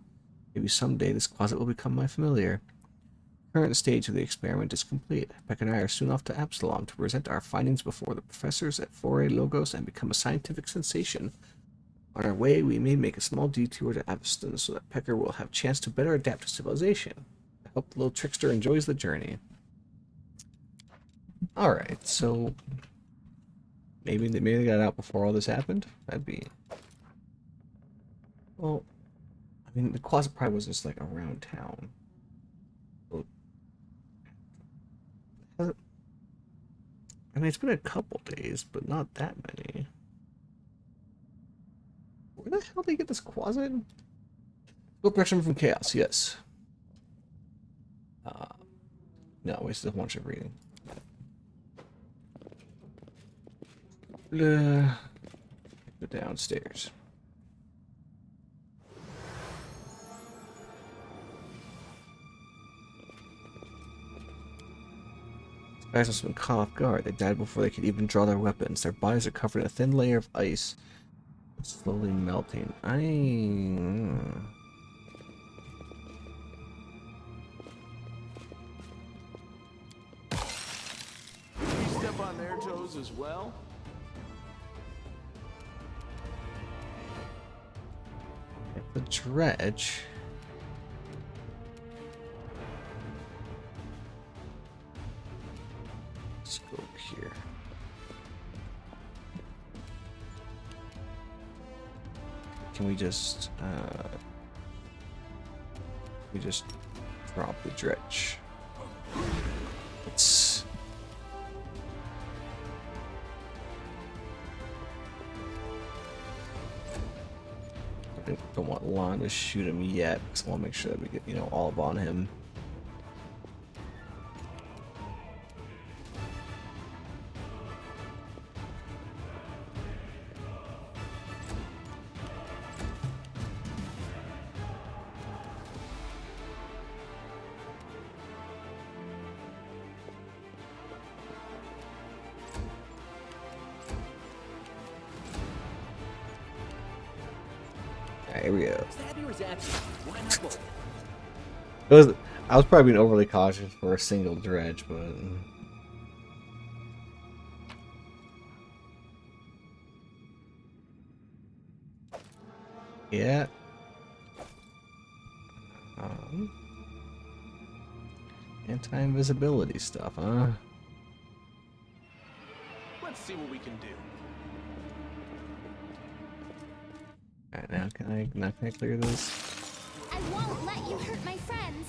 Maybe someday this quasit will become my familiar. The current stage of the experiment is complete. Pecker and I are soon off to Absalom to present our findings before the professors at Foray Logos and become a scientific sensation. On our way, we may make a small detour to Aveston so that Pecker will have a chance to better adapt to civilization. I hope the little trickster enjoys the journey. Alright, so maybe they got out before all this happened? That'd be... Well, I mean, the quasit probably was just like around town. I mean, it's been a couple days, but not that many. Where the hell did they get this quasit? Go protection from chaos, yes. No, wasted a bunch of reading. Go downstairs. These guys must have been caught off guard. They died before they could even draw their weapons. Their bodies are covered in a thin layer of ice. Slowly melting. on their toes as well? The dredge. Let's go here. Can we just drop the dredge? It's I don't want Lon to shoot him yet because I want to make sure that we get, you know, all up on him. Here we go. Stabby or zappy? Why not both? I was probably being overly cautious for a single dredge, but yeah. Anti-invisibility stuff, huh? Let's see what we can do. Alright, now can I clear this? I won't let you hurt my friends.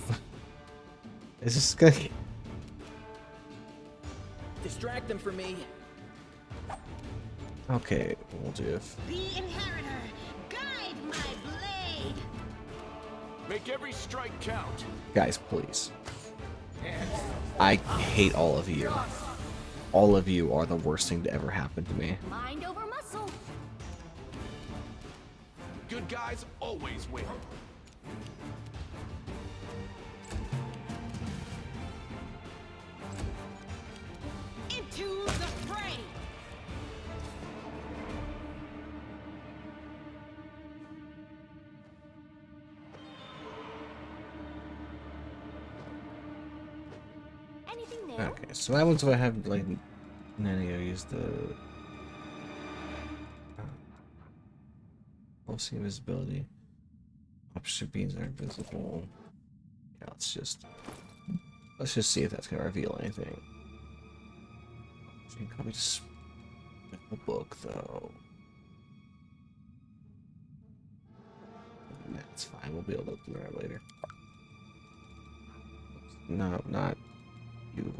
Is this gonna... Distract them from me. Okay, we'll do it. The Inheritor, guide my blade. Make every strike count. Guys, please. I hate all of you. All of you are the worst thing to ever happen to me. Mind over muscle. Good guys always win. Into the fray. Anything there? Okay, so what happens if I have, like, Nanio use the... Pulsing invisibility. Opposite beams are invisible. Yeah, let's just see if that's gonna reveal anything. Can we just pick the book though? That's fine. We'll be able to learn it later. No, not you.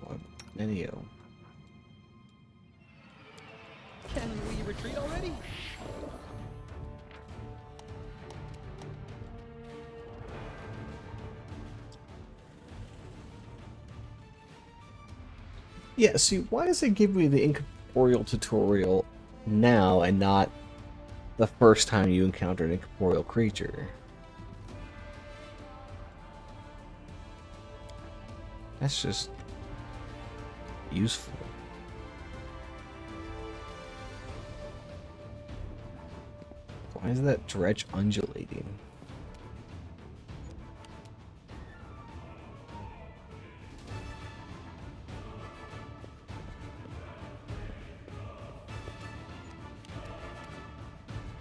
Nenio. Can we retreat already? Yeah, see, why does it give me the incorporeal tutorial now and not the first time you encounter an incorporeal creature? That's just useful. Why is that dredge undulating?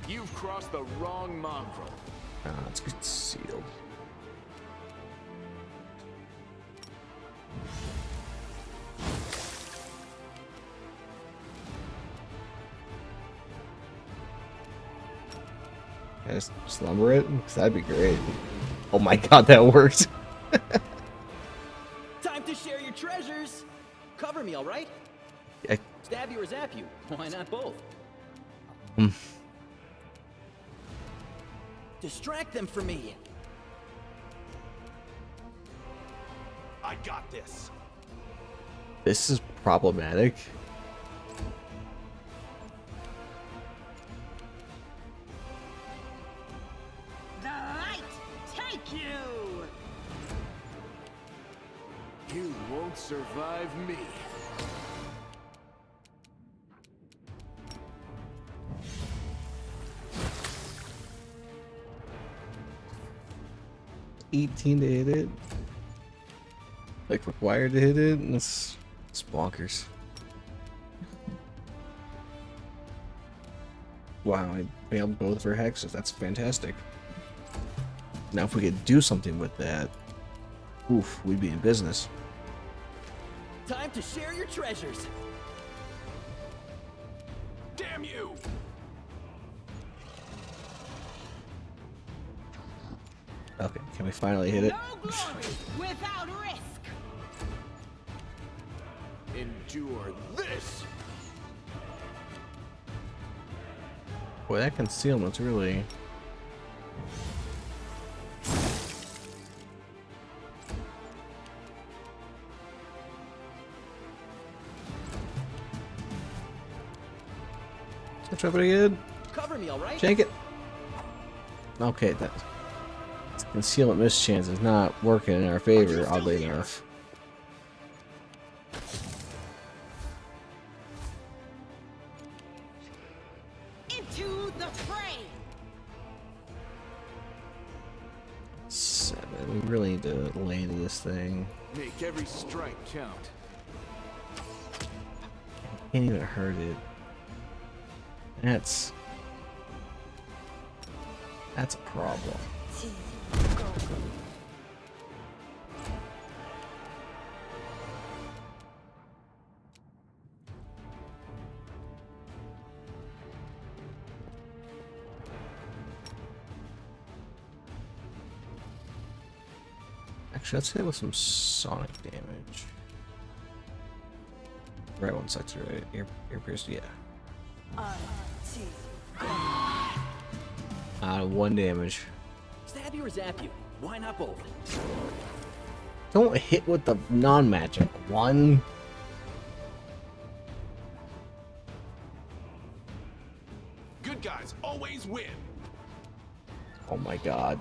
You've crossed the wrong mongrel. It's concealed. Can I just slumber it? 'Cause that'd be great. Oh my god, that worked. Time to share your treasures. Cover me, all right? I, Stab you or zap you? Why not both? Distract them from me. I got this. this is problematic. The light take you. You won't survive me. $18 to hit it. Like required to hit it. It's bonkers. Wow, I failed both of her hexes. That's fantastic. Now if we could do something with that, oof, we'd be in business. Time to share your treasures. Damn you! Okay, can we finally hit it? No glory without risk. Endure this! Boy, that concealment's really... Touch up pretty good. Cover me, all right? Shank it. Okay, that concealment mischance is not working in our favor, oddly enough. Into the fray. 7. We really need to lay into this thing. Make every strike count. Can't even hurt it. That's a problem. Actually, let's hit it with some sonic damage. Right one sector, right? Ear pierced, yeah. 1 damage. Stab you or zap you? Why not both? Don't hit with the non-magic one. Good guys always win! Oh my god.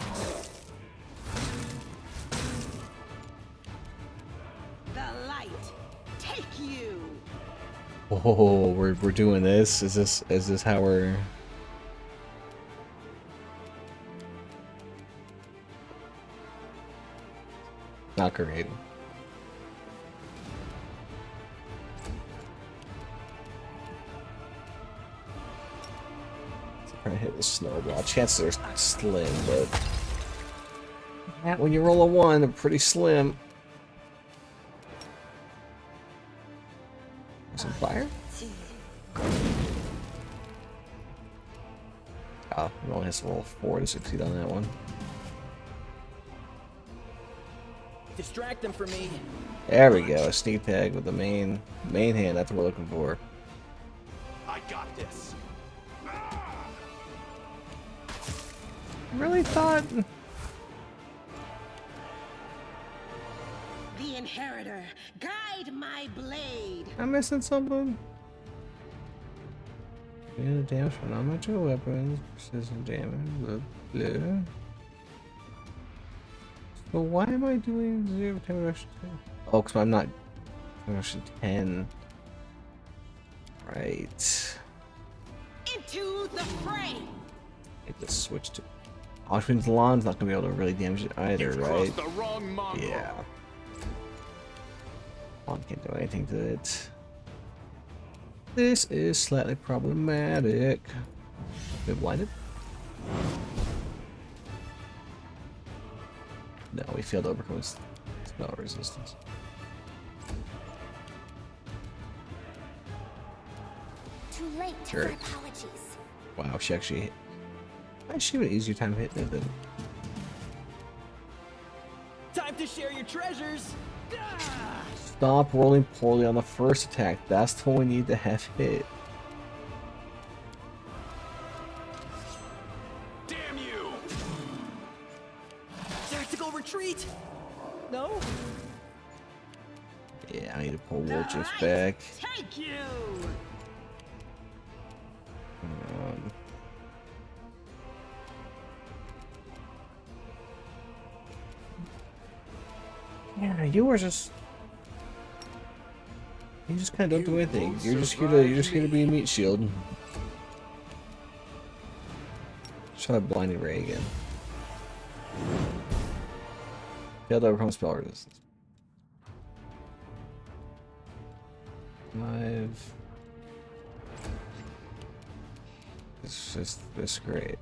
The light. Take you. Oh, we're doing this. Is this how we're? Not great. Trying to hit the snowball. Chances are slim, but that when you roll a 1, they're pretty slim. Some fire? Oh, it only has to roll 4 to succeed on that one. Distract them for me. There we go. A sneak tag with the main hand. That's what we're looking for. I got this! I really thought. The inheritor. Guide my blade. I'm missing something. Yeah, damage from non-magical weapons, precision damage, blah, blah. So why am I doing 0 10 reduction? Oh, because I'm not reduction 10. Right. Into the fray. I just switch to. Which means Lon's not gonna be able to really damage it either, You've right? crossed the wrong mongrel. Yeah. Lon can't do anything to it. This is slightly problematic. Been blinded? No, we failed to overcome his spell resistance. Too late Sure. for apologies. Wow, she actually hit. Why she have an easier time hitting it than. Time to share your treasures. Ah! Stop rolling poorly on the first attack. That's the one we need to have hit. Damn you! Tactical retreat. No. Yeah, I need to pull The Wolchif light. back. Take you. Yeah, you were just. You just kind of don't do You anything. won't You're just here to. You're just here to survive be a meat shield. Try blinding ray again. Failed to overcome spell resistance. 5. It's just this great.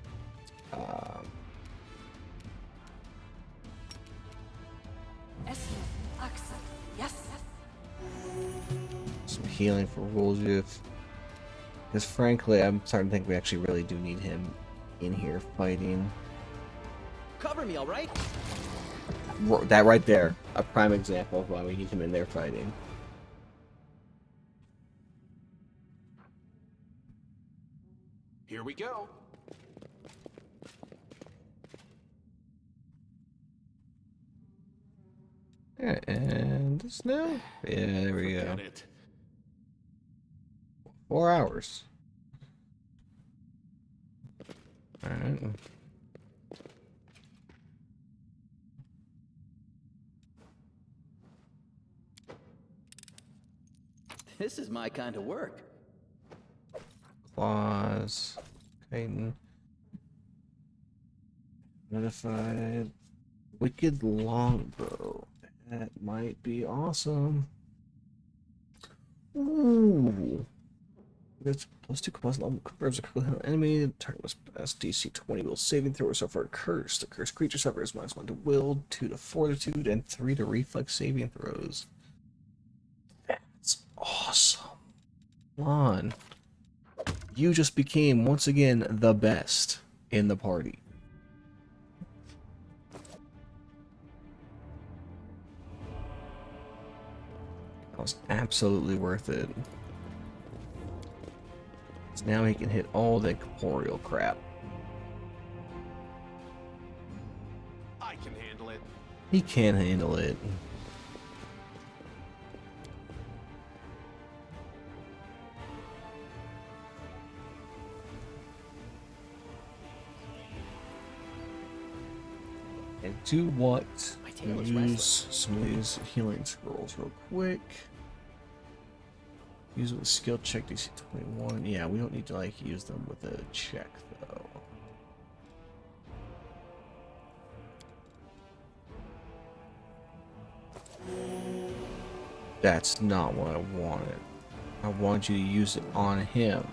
Yes. Some healing for Woljuth. Because frankly, I'm starting to think we actually really do need him in here fighting. Cover me, all right? That right there, a prime example of why we need him in there fighting. Here we go. Yeah, and this now? Yeah, there we go. Forget it. 4 hours. Alright. This is my kind of work. Claws. Titan. Notified. Wicked longbow. That might be awesome. Ooh. It's +2 combust level confirms a critical hit enemy. Target must pass DC 20 will saving throw or suffer a curse. The cursed creature suffers -1 to will, 2 to fortitude, and 3 to reflex saving throws. That's awesome. Come on. You just became, once again, the best in the party. That was absolutely worth it. So now he can hit all the corporeal crap. I can handle it. He can handle it. And do what? My tail is Use restless. some of these healing scrolls real quick. Use it with skill check DC 21. Yeah, we don't need to like use them with a check though. That's not what I wanted. I want you to use it on him.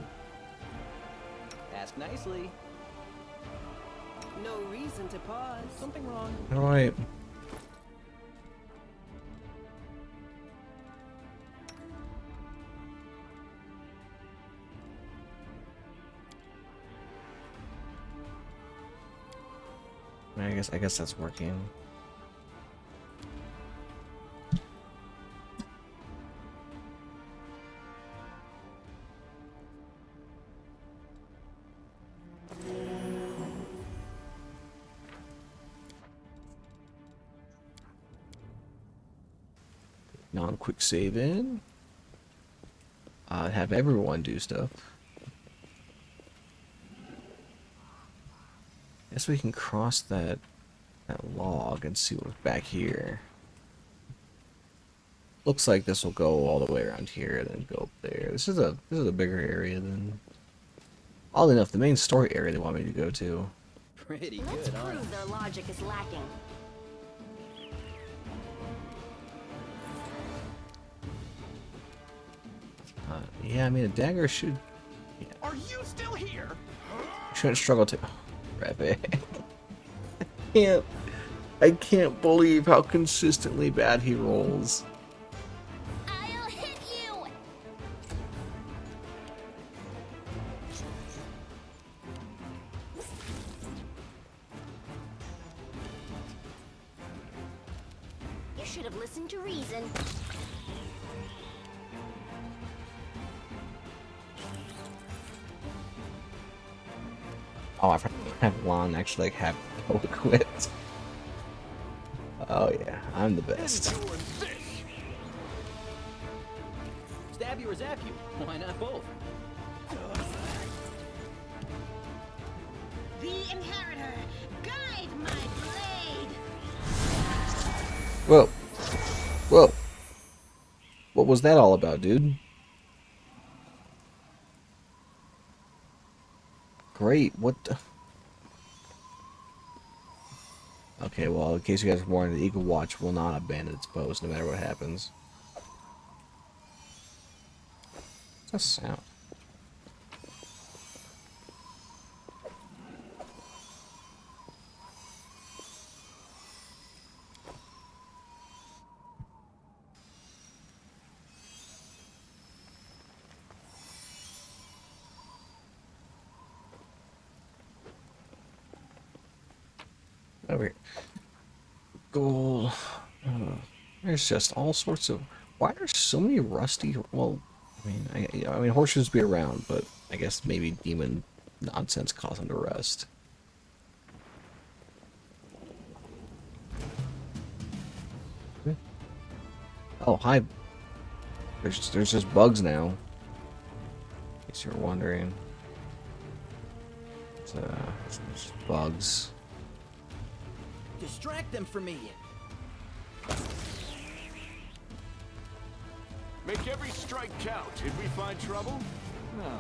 Ask nicely. No reason to pause. Something wrong. Alright. I guess that's working. Non-quick save in. Have everyone do stuff. Guess we can cross that log and see what's back here. Looks like this will go all the way around here and then go up there. This is a bigger area than. Oddly enough, the main story area they want me to go to. Pretty Let's good, huh? prove their logic is lacking. Yeah, I mean a dagger should. Are you still here? Shouldn't struggle to. Rabbit. I can't believe how consistently bad he rolls. I'll hit you! You should have listened to reason. Oh, I forgot to have Lon actually like have equipped. Oh yeah, I'm the best. Doing this. Stab you or zap you? Why not both? The Inheritor, guide my blade! Whoa, whoa. What was that all about, dude? Great. What the? Okay, well, in case you guys are wondering, the Eagle Watch will not abandon its post no matter what happens. What's that sound? Over here. Gold. There's just all sorts of. Why are so many rusty? Well, I mean, horseshoes be around, but I guess maybe demon nonsense caused them to rust. Oh, hi. There's just bugs now. In case you're wondering. It's just bugs. Distract them for me. Make every strike count. Did we find trouble? No,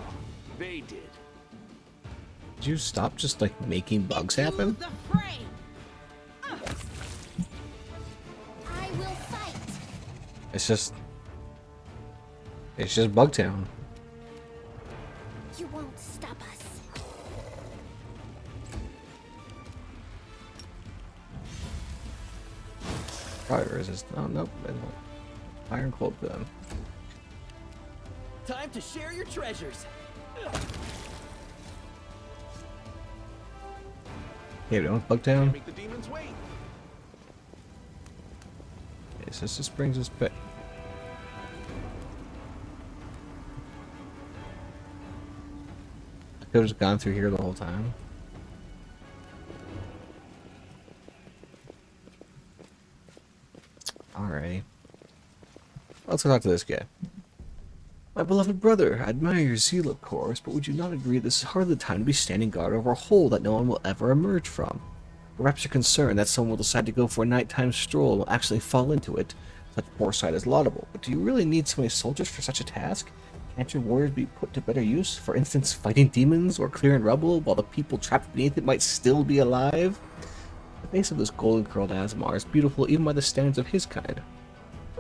they did. Did you stop just like making bugs happen? The fray. I will fight. It's just Bugtown. You won't stop us. Probably resist. Oh nope. Iron Cloak then. Time to share your treasures. Yeah, we don't Bugtown. Make the demons wait. Okay, so this just brings us back. I could have just gone through here the whole time. Alrighty. Let's go talk to this guy. My beloved brother, I admire your zeal, of course, but would you not agree this is hardly the time to be standing guard over a hole that no one will ever emerge from? Perhaps you're concerned that someone will decide to go for a nighttime stroll and will actually fall into it. Such foresight is laudable, but do you really need so many soldiers for such a task? Can't your warriors be put to better use? For instance, fighting demons or clearing rubble while the people trapped beneath it might still be alive? The face of this golden-curled Asmar is beautiful even by the standards of his kind,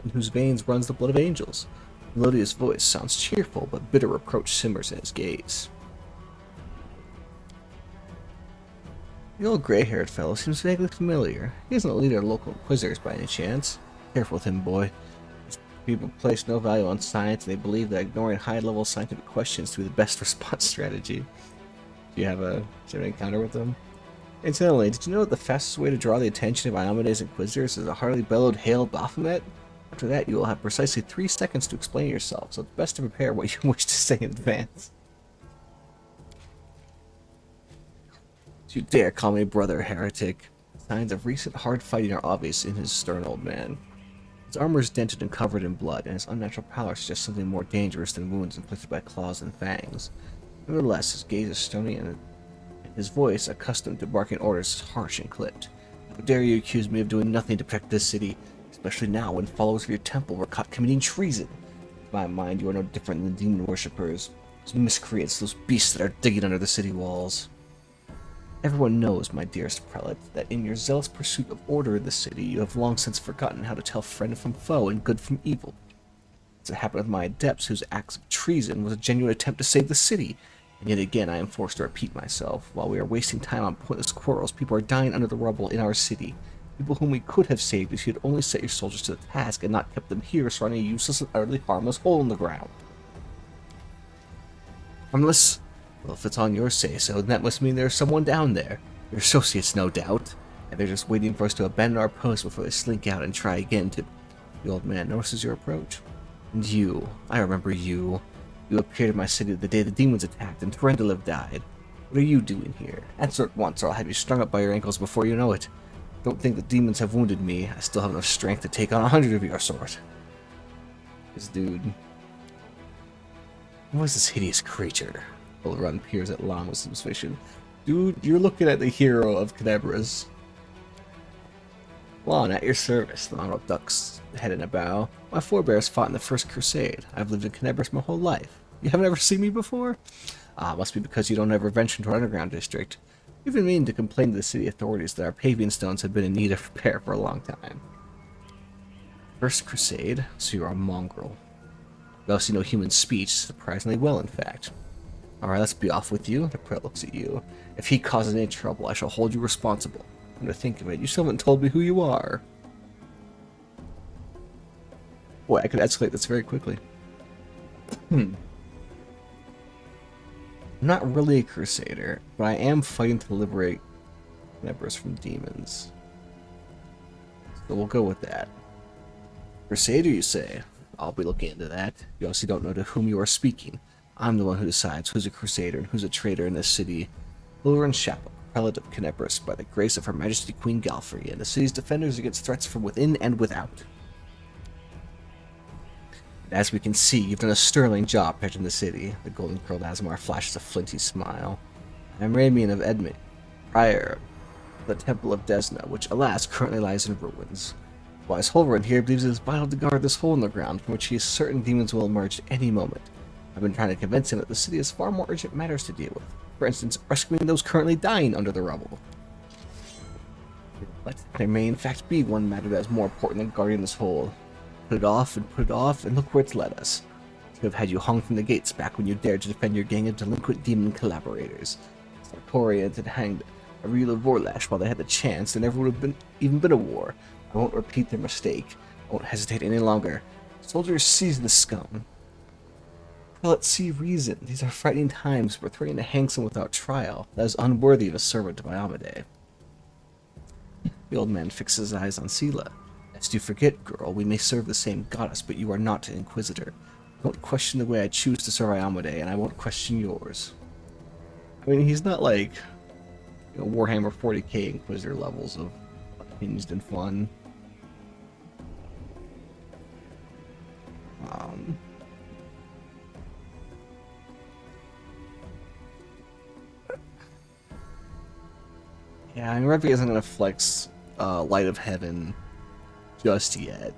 in whose veins runs the blood of angels. The melodious voice sounds cheerful, but bitter reproach simmers in his gaze. The old gray-haired fellow seems vaguely familiar. He isn't a leader of local inquisitors by any chance. Careful with him, boy. These people place no value on science, and they believe that ignoring high-level scientific questions to be the best response strategy. Do you have an encounter with them? Incidentally, did you know that the fastest way to draw the attention of Iomede's inquisitors is a heartily bellowed Hail Baphomet? After that, you will have precisely 3 seconds to explain yourself, so it's best to prepare what you wish to say in advance. Do you dare call me brother, heretic? Signs of recent hard fighting are obvious in his stern old man. His armor is dented and covered in blood, and his unnatural pallor suggests something more dangerous than wounds inflicted by claws and fangs. Nevertheless, his gaze is stony and his voice, accustomed to barking orders, is harsh and clipped. How dare you accuse me of doing nothing to protect this city, especially now when followers of your temple were caught committing treason? In my mind, you are no different than demon worshippers, those miscreants, those beasts that are digging under the city walls. Everyone knows, my dearest prelate, that in your zealous pursuit of order in the city, you have long since forgotten how to tell friend from foe and good from evil. It's a habit of my adepts whose acts of treason was a genuine attempt to save the city, and yet again I am forced to repeat myself. While we are wasting time on pointless quarrels, people are dying under the rubble in our city. People whom we could have saved if you had only set your soldiers to the task and not kept them here surrounding a useless and utterly harmless hole in the ground. Harmless? Well, if it's on your say-so, then that must mean there's someone down there. Your associates, no doubt. And they're just waiting for us to abandon our post before they slink out and try again to... The old man notices your approach. And you, I remember you. You appeared in my city the day the demons attacked and Threndilev died. What are you doing here? Answer at once, or I'll have you strung up by your ankles before you know it. Don't think the demons have wounded me. I still have enough strength to take on 100 of your sort. This dude... What is this hideous creature? Olrun peers at Lon with suspicion. Dude, you're looking at the hero of Knebras. Lon, at your service. The monarch ducks head in a bow. My forebears fought in the First Crusade. I've lived in Knebras my whole life. You haven't ever seen me before? Ah, must be because you don't ever venture into our underground district. We've been meaning to complain to the city authorities that our paving stones have been in need of repair for a long time. First Crusade? So you're a mongrel. You also know human speech, surprisingly well, in fact. Alright, let's be off with you. The prelate looks at you. If he causes any trouble, I shall hold you responsible. Come to think of it, you still haven't told me who you are. Boy, I could escalate this very quickly. I'm not really a crusader, but I am fighting to liberate Nebris from demons. So we'll go with that. Crusader, you say? I'll be looking into that. You obviously don't know to whom you are speaking. I'm the one who decides who's a Crusader and who's a traitor in this city. Hilren Shapel, prelate of Kenebris, by the grace of Her Majesty Queen Galfrey, and the city's defenders against threats from within and without. As we can see, you've done a sterling job protecting the city. The golden-curled Asmar flashes a flinty smile. I am Ramian of Edmund, prior of the Temple of Desna, which, alas, currently lies in ruins. Wise Holren here believes it is vital to guard this hole in the ground, from which he is certain demons will emerge at any moment. I've been trying to convince him that the city has far more urgent matters to deal with. For instance, rescuing those currently dying under the rubble. But there may in fact be one matter that is more important than guarding this hole. Put it off, and look where it's led us. To have had you hung from the gates back when you dared to defend your gang of delinquent demon collaborators. Sartorians had hanged Arila Vorlash while they had the chance, there never would have even been a war. I won't repeat their mistake. I won't hesitate any longer. Soldiers, seize the scum. Let's see reason. These are frightening times. We're threatening to hang someone without trial. That is unworthy of a servant of Iomedae. The old man fixes his eyes on Sela. Lest you forget, girl, we may serve the same goddess, but you are not an inquisitor. Don't question the way I choose to serve Iomedae, and I won't question yours. I mean, he's not like, you know, Warhammer 40k Inquisitor levels of hinged and fun. Yeah, I mean, Redby isn't going to flex Light of Heaven just yet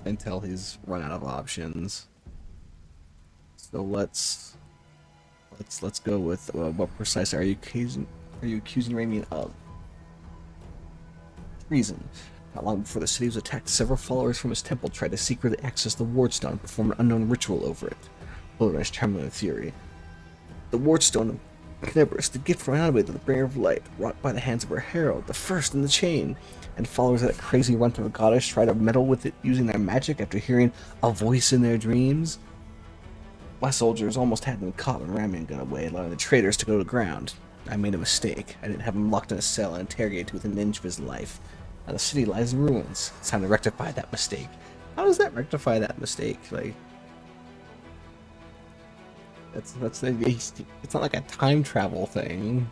until he's run out of options. So let's go with what precisely are you accusing Ramian of? Treason. Not long before the city was attacked, several followers from his temple tried to secretly access the Wardstone and perform an unknown ritual over it. Hilren is trembling with fury. The Wardstone of Kenebris, the gift from Iomedae to the Bringer of Light, wrought by the hands of her herald, the first in the chain, and followers of that crazy runt of a goddess try to meddle with it using their magic after hearing a voice in their dreams. My soldiers almost had them caught when Ramian got away, allowing the traitors to go to ground. I made a mistake. I didn't have him locked in a cell and interrogated within an inch of his life. Now the city lies in ruins. It's time to rectify that mistake. How does that rectify that mistake? Like, it's not like a time travel thing.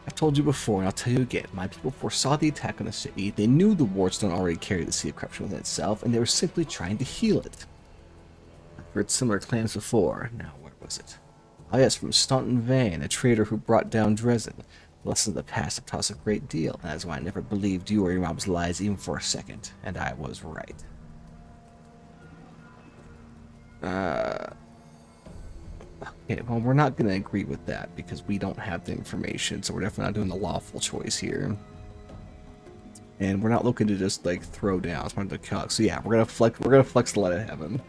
I've told you before, and I'll tell you again. My people foresaw the attack on the city. They knew the Wardstone already carried the Sea of Corruption within itself, and they were simply trying to heal it. I've heard similar claims before. Now, where was it? Oh yes, from Staunton Vane, a traitor who brought down Dresden. The lessons of the past have taught us a great deal. That is why I never believed you or your mom's lies even for a second. And I was right. Okay, well, we're not going to agree with that because we don't have the information, so we're definitely not doing the lawful choice here. And we're not looking to just, like, throw down. So yeah, we're gonna flex the Light of Heaven.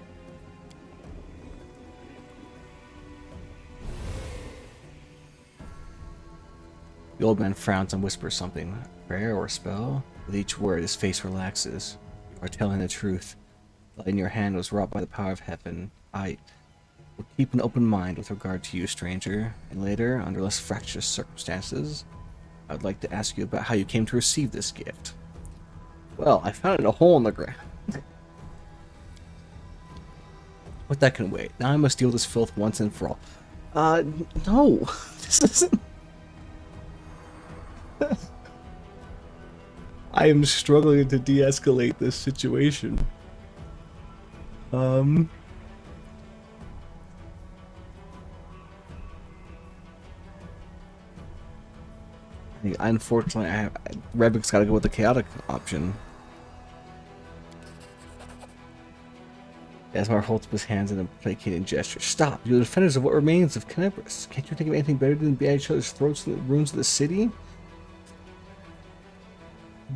The old man frowns and whispers something. Prayer or spell? With each word, his face relaxes. You are telling the truth. The light in your hand was wrought by the power of heaven. I will keep an open mind with regard to you, stranger. And later, under less fractious circumstances, I would like to ask you about how you came to receive this gift. Well, I found it in a hole in the ground. But that can wait. Now I must deal with this filth once and for all. No. This isn't... I am struggling to de-escalate this situation. Unfortunately, Rebek's got to go with the chaotic option. Asmar holds up his hands in a placating gesture. Stop! You're the defenders of what remains of Kenebris. Can't you think of anything better than be at each other's throats in the ruins of the city?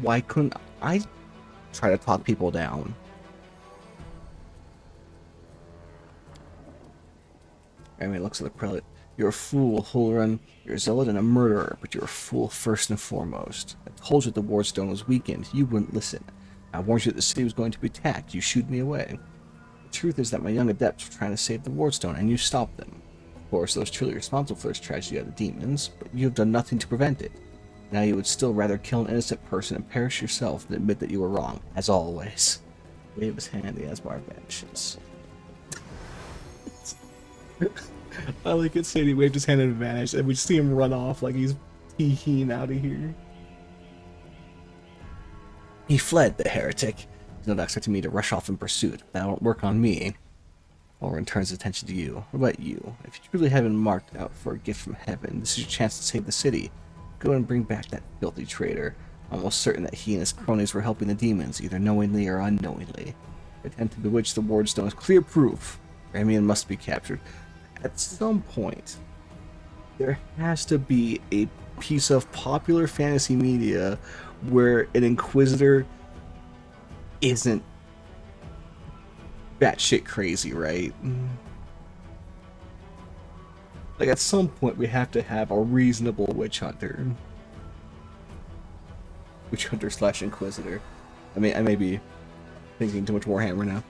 Why couldn't I try to talk people down? Ramian looks at the prelate. You're a fool, Hilren. You're a zealot and a murderer, but you're a fool first and foremost. I told you the Wardstone was weakened. You wouldn't listen. I warned you that the city was going to be attacked. You shooed me away. The truth is that my young adepts were trying to save the Wardstone, and you stopped them. Of course, those truly responsible for this tragedy are the demons, but you have done nothing to prevent it. Now you would still rather kill an innocent person and perish yourself than admit that you were wrong, as always. Wave his hand, the Asbar vanishes. I like it saying he waved his hand and vanished, and we see him run off like he's hee-heeing out of here. He fled, the heretic. He's not expecting me to rush off in pursuit. That won't work on me. Orin turns his attention to you. What about you? If you truly have been marked out for a gift from heaven, this is your chance to save the city. Go and bring back that filthy traitor. I'm almost certain that he and his cronies were helping the demons, either knowingly or unknowingly. They attempt to bewitch the Wardstone is clear proof. Ramian must be captured. At some point, there has to be a piece of popular fantasy media where an Inquisitor isn't batshit crazy, right? Like, at some point, we have to have a reasonable witch hunter. Witch hunter / Inquisitor. I mean, I may be thinking too much Warhammer now.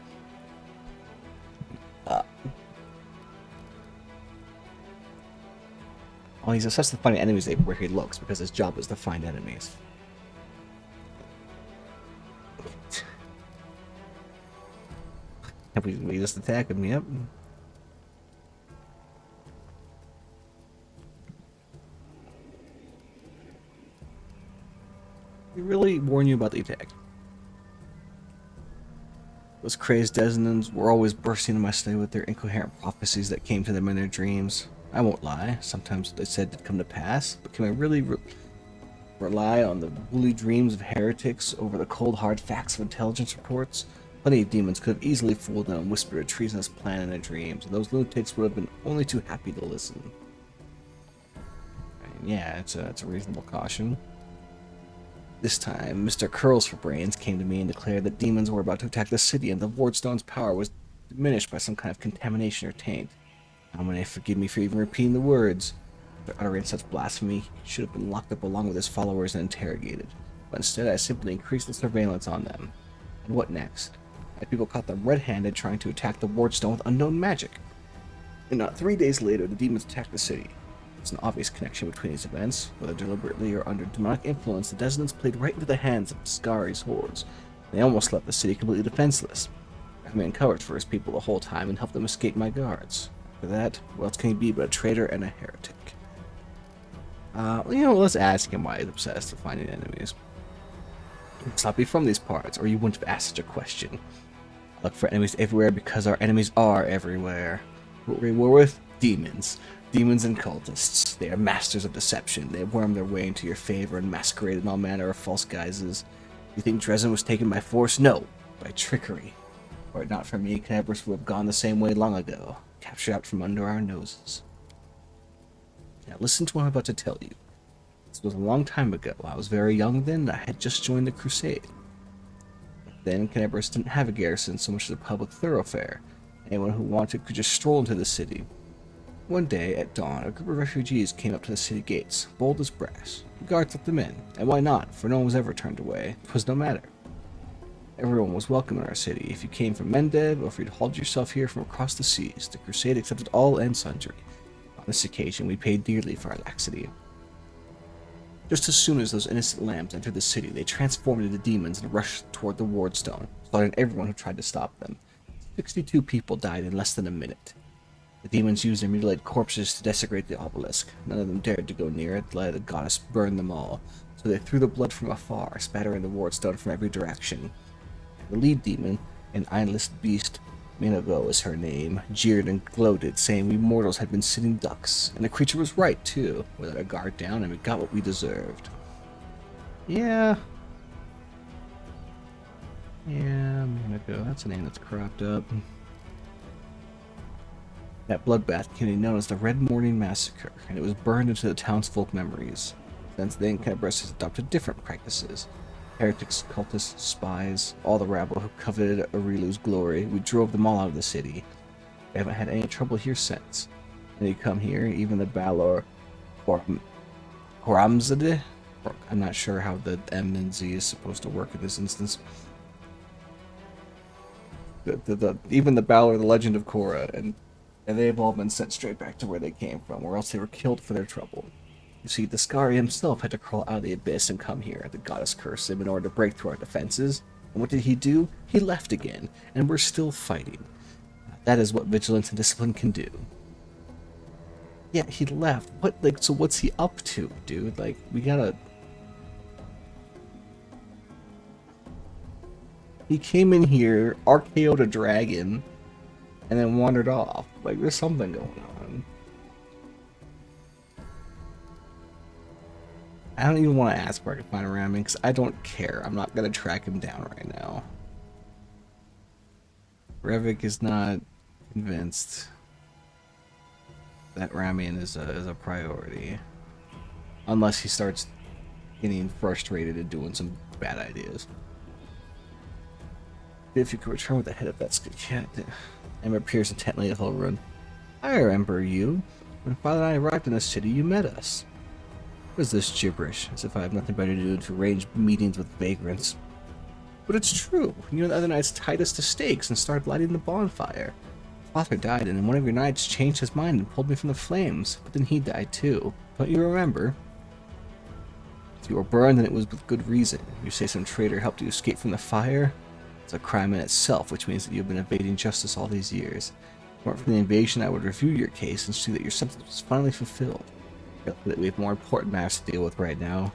Well, he's obsessed with finding enemies everywhere he looks because his job is to find enemies. Have we just attack him? Yep. We really warn you about the attack. Those crazed Desnans were always bursting in my study with their incoherent prophecies that came to them in their dreams. I won't lie, sometimes what they said did come to pass, but can I really rely on the woolly dreams of heretics over the cold hard facts of intelligence reports? Plenty of demons could have easily fooled them and whispered a treasonous plan in their dreams, and those lunatics would have been only too happy to listen. And yeah, it's a reasonable caution. This time, Mr. Curls for Brains came to me and declared that demons were about to attack the city and the Wardstone's power was diminished by some kind of contamination or taint. How may they forgive me for even repeating the words? For uttering such blasphemy, he should have been locked up along with his followers and interrogated. But instead, I simply increased the surveillance on them. And what next? My people caught them red-handed trying to attack the Wardstone with unknown magic. And not 3 days later, the demons attacked the city. There's an obvious connection between these events. Whether deliberately or under demonic influence, the Desnants played right into the hands of Skari's hordes. They almost left the city completely defenseless. I remained covered for his people the whole time and helped them escape my guards. After that, what else can he be but a traitor and a heretic? Let's ask him why he's obsessed with finding enemies. He must not be from these parts, or you wouldn't have asked such a question. I look for enemies everywhere because our enemies are everywhere. What we war with? Demons. Demons and cultists. They are masters of deception. They worm their way into your favor and masquerade in all manner of false guises. You think Dresden was taken by force? No, by trickery. Were it not for me, Knabris would have gone the same way long ago, captured out from under our noses. Now listen to what I'm about to tell you. This was a long time ago. I was very young then, and I had just joined the Crusade. Then Knabris didn't have a garrison so much as a public thoroughfare. Anyone who wanted could just stroll into the city. One day, at dawn, a group of refugees came up to the city gates, bold as brass. The guards let them in, and why not, for no one was ever turned away. It was no matter. Everyone was welcome in our city. If you came from Mendev, or if you'd hauled yourself here from across the seas, the Crusade accepted all and sundry. On this occasion, we paid dearly for our laxity. Just as soon as those innocent lambs entered the city, they transformed into demons and rushed toward the Wardstone, slaughtering everyone who tried to stop them. 62 people died in less than a minute. The demons used their mutilated corpses to desecrate the obelisk. None of them dared to go near it, let the goddess burn them all. So they threw the blood from afar, spattering the Wardstone from every direction. The lead demon, an eyeless beast, Minago is her name, jeered and gloated, saying we mortals had been sitting ducks. And the creature was right, too. We let our guard down and we got what we deserved. Yeah, Minago, that's a name that's cropped up. That bloodbath became known as the Red Morning Massacre, and it was burned into the townsfolk memories. Since then, Knabris has adopted different practices. Heretics, cultists, spies, all the rabble who coveted Arilu's glory, we drove them all out of the city. We haven't had any trouble here since. When you come here, even the Balor Horamzadeh? I'm not sure how the M and Z is supposed to work in this instance. Even the Balor, the Legend of Korra, and they've all been sent straight back to where they came from, or else they were killed for their trouble. You see, the Skari himself had to crawl out of the abyss and come here. The goddess cursed him in order to break through our defenses. And what did he do? He left again, and we're still fighting. That is what vigilance and discipline can do. Yeah, he left. So what's he up to, dude? Like, we gotta... He came in here, RKO'd a dragon, and then wandered off. Like, there's something going on. I don't even want to ask where I can find Ramen, because I don't care. I'm not going to track him down right now. Revik is not convinced that Ramen is a priority. Unless he starts getting frustrated and doing some bad ideas. If you could return with the head of that cat. Emma peers intently at Holrun. I remember you. When Father and I arrived in the city, you met us. What is this gibberish? As if I have nothing better to do to arrange meetings with vagrants. But it's true. You know, the other knights tied us to stakes and started lighting the bonfire. Father died, and then one of your knights changed his mind and pulled me from the flames. But then he died too. Don't you remember? If you were burned, then it was with good reason. You say some traitor helped you escape from the fire? It's a crime in itself, which means that you've been evading justice all these years. If it weren't for the invasion, I would review your case and see that your sentence was finally fulfilled. That we have more important matters to deal with right now.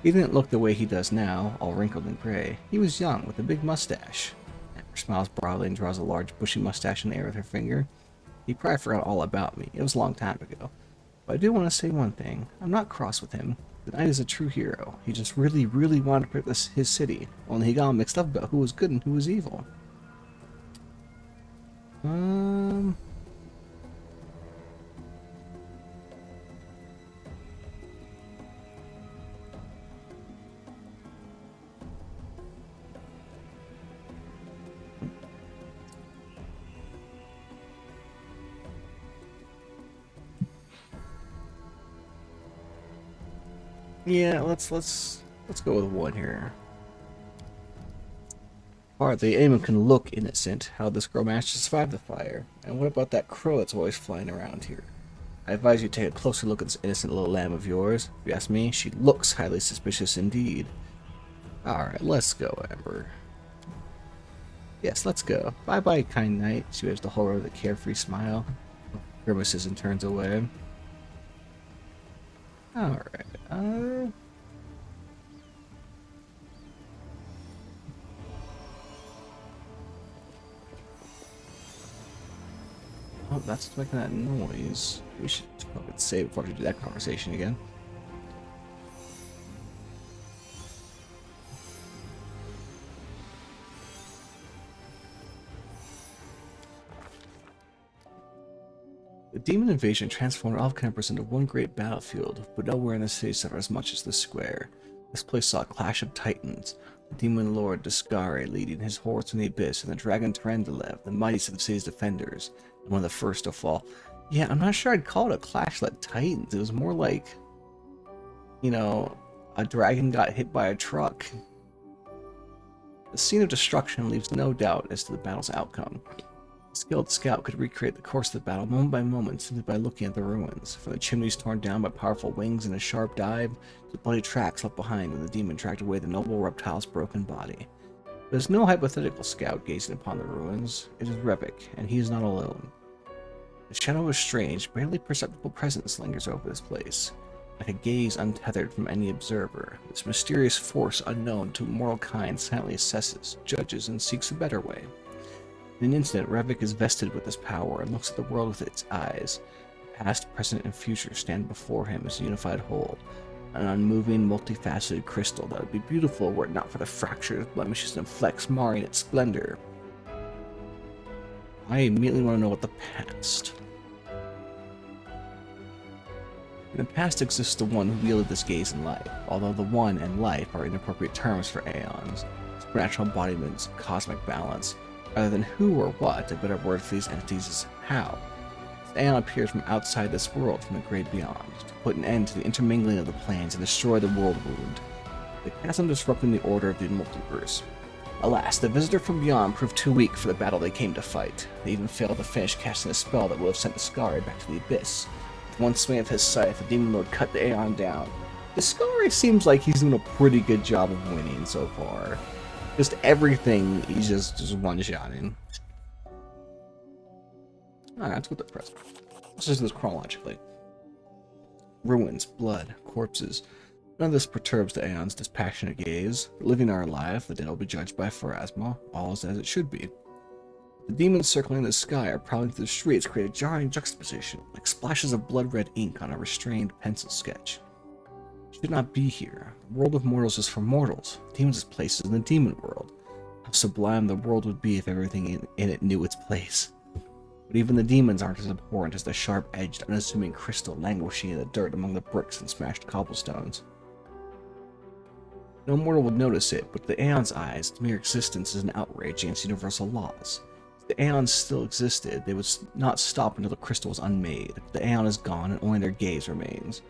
He didn't look the way he does now, all wrinkled and gray. He was young, with a big mustache. Amber smiles broadly and draws a large bushy mustache in the air with her finger. He probably forgot all about me. It was a long time ago. But I do want to say one thing. I'm not cross with him. The knight is a true hero. He just really, really wanted to protect his city. Only he got all mixed up about who was good and who was evil. Yeah, let's go with one here. Hardly anyone can look innocent. How this girl managed to survive the fire? And what about that crow that's always flying around here? I advise you take a closer look at this innocent little lamb of yours. If you ask me, she looks highly suspicious indeed. Alright, let's go, Amber. Yes, let's go. Bye-bye, kind knight. She waves the horror with a carefree smile. Grimaces and turns away. Alright, oh, that's what's making that noise. We should fucking save before we do that conversation again. The demon invasion transformed all of Campus into one great battlefield, but nowhere in the city suffered as much as the square. This place saw a clash of titans, the demon lord Deskari leading his hordes from the abyss, and the dragon Terendelev, the mightiest of the city's defenders, and one of the first to fall. Yeah, I'm not sure I'd call it a clash like titans. It was more like, you know, a dragon got hit by a truck. The scene of destruction leaves no doubt as to the battle's outcome. A skilled scout could recreate the course of the battle moment by moment simply by looking at the ruins, from the chimneys torn down by powerful wings in a sharp dive, to the bloody tracks left behind when the demon dragged away the noble reptile's broken body. There's no hypothetical scout gazing upon the ruins. It is Revik, and he is not alone. The shadow of a strange, barely perceptible presence lingers over this place, like a gaze untethered from any observer. This mysterious force unknown to mortal kind silently assesses, judges, and seeks a better way. In an instant, Revik is vested with this power and looks at the world with its eyes. Past, present, and future stand before him as a unified whole, an unmoving, multifaceted crystal that would be beautiful were it not for the fractures, blemishes, and flecks marring its splendor. I immediately want to know what the past. In the past exists the one who wielded this gaze in life, although the one and life are inappropriate terms for aeons, supernatural embodiments of cosmic balance. Rather than who or what, a better word for these entities is how. This aeon appears from outside this world, from the great beyond, to put an end to the intermingling of the planes and destroy the world wound, the chasm disrupting the order of the multiverse. Alas, the visitor from beyond proved too weak for the battle they came to fight. They even failed to finish casting a spell that would have sent the Skari back to the abyss. One swing of his scythe, the Demon Lord cut the Aeon down. Discovery seems like he's doing a pretty good job of winning so far. Just everything, he's just one-shotting. Alright, let's go to the present. Let's just do this chronologically. Ruins, blood, corpses. None of this perturbs the Aeon's dispassionate gaze. The living are alive, the dead will be judged by Pharasma. All is as it should be. The demons circling the sky or prowling through the streets create a jarring juxtaposition, like splashes of blood-red ink on a restrained pencil sketch. It should not be here. The world of mortals is for mortals. Demons' place is in the demon world. How sublime the world would be if everything in it knew its place. But even the demons aren't as abhorrent as the sharp-edged, unassuming crystal languishing in the dirt among the bricks and smashed cobblestones. No mortal would notice it, but to the Aeon's eyes, its mere existence is an outrage against universal laws. If the Aeons still existed, they would not stop until the crystal was unmade. The Aeon is gone, and only their gaze remains.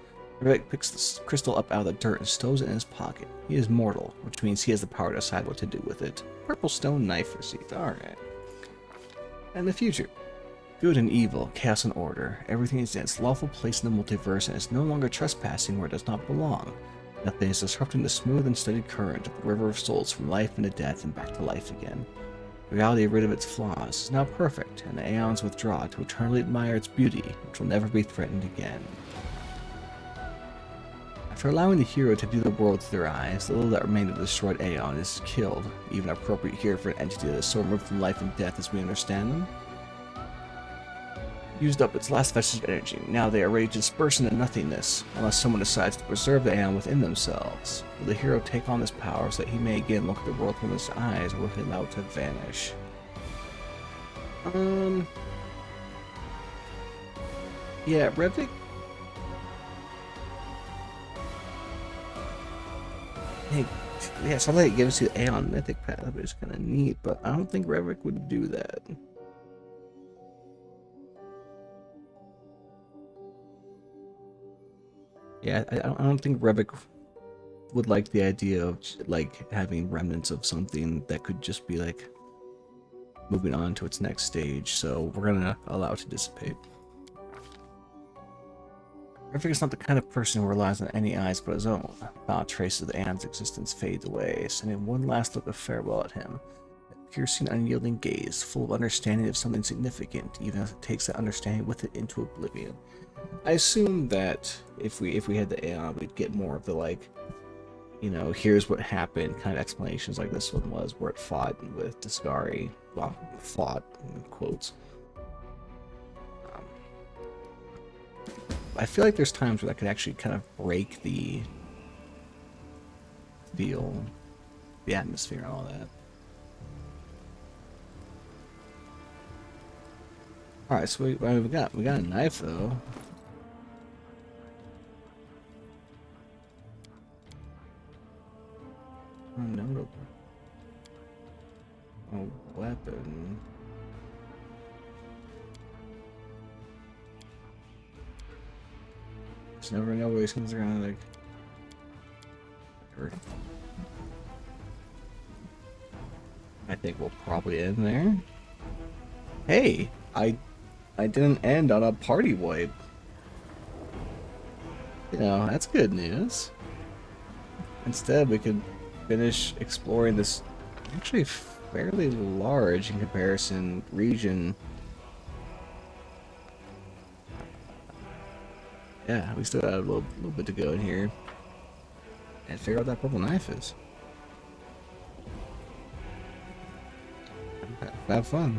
Revek picks the crystal up out of the dirt and stows it in his pocket. He is mortal, which means he has the power to decide what to do with it. Purple stone knife received. Alright. And the future. Good and evil, chaos and order. Everything is in its lawful place in the multiverse and is no longer trespassing where it does not belong. Nothing is disrupting the smooth and steady current of the river of souls from life into death and back to life again. Reality, rid of its flaws, is now perfect, and the Aeons withdraw to eternally admire its beauty, which will never be threatened again. After allowing the hero to view the world through their eyes, the little that remained of the destroyed Aeon is killed, even appropriate here for an entity that is so removed from life and death as we understand them. Used up its last vestige of energy. Now they are ready to disperse into nothingness, unless someone decides to preserve the Aeon within themselves. Will the hero take on this power so that he may again look at the world from his eyes, or will he allow it to vanish? Yeah, Revik. Hey, yeah, something that gives you the Aeon Mythic path is kind of neat, but I don't think Revik would do that. Yeah, I don't think Revik would like the idea of like having remnants of something that could just be like moving on to its next stage. So we're gonna allow it to dissipate. Revik is not the kind of person who relies on any eyes but his own. Not traces of the Aeon's existence fades away, sending one last look of farewell at him. That piercing, unyielding gaze, full of understanding of something significant, even if it takes that understanding with it into oblivion. I assume that if we had the Aeon, we'd get more of the like, you know, here's what happened kind of explanations like this one was, where it fought with Discovery. Well, fought in quotes. I feel like there's times where that could actually kind of break the feel, the atmosphere, and all that. All right, so we got a knife though. Notable. A weapon. Just never know where these things are gonna like. I think we'll probably end there. Hey, I didn't end on a party wipe. You know, that's good news. Instead, we could finish exploring this actually fairly large in comparison region. Yeah, we still got a little bit to go in here and figure out what that purple knife is. Have fun.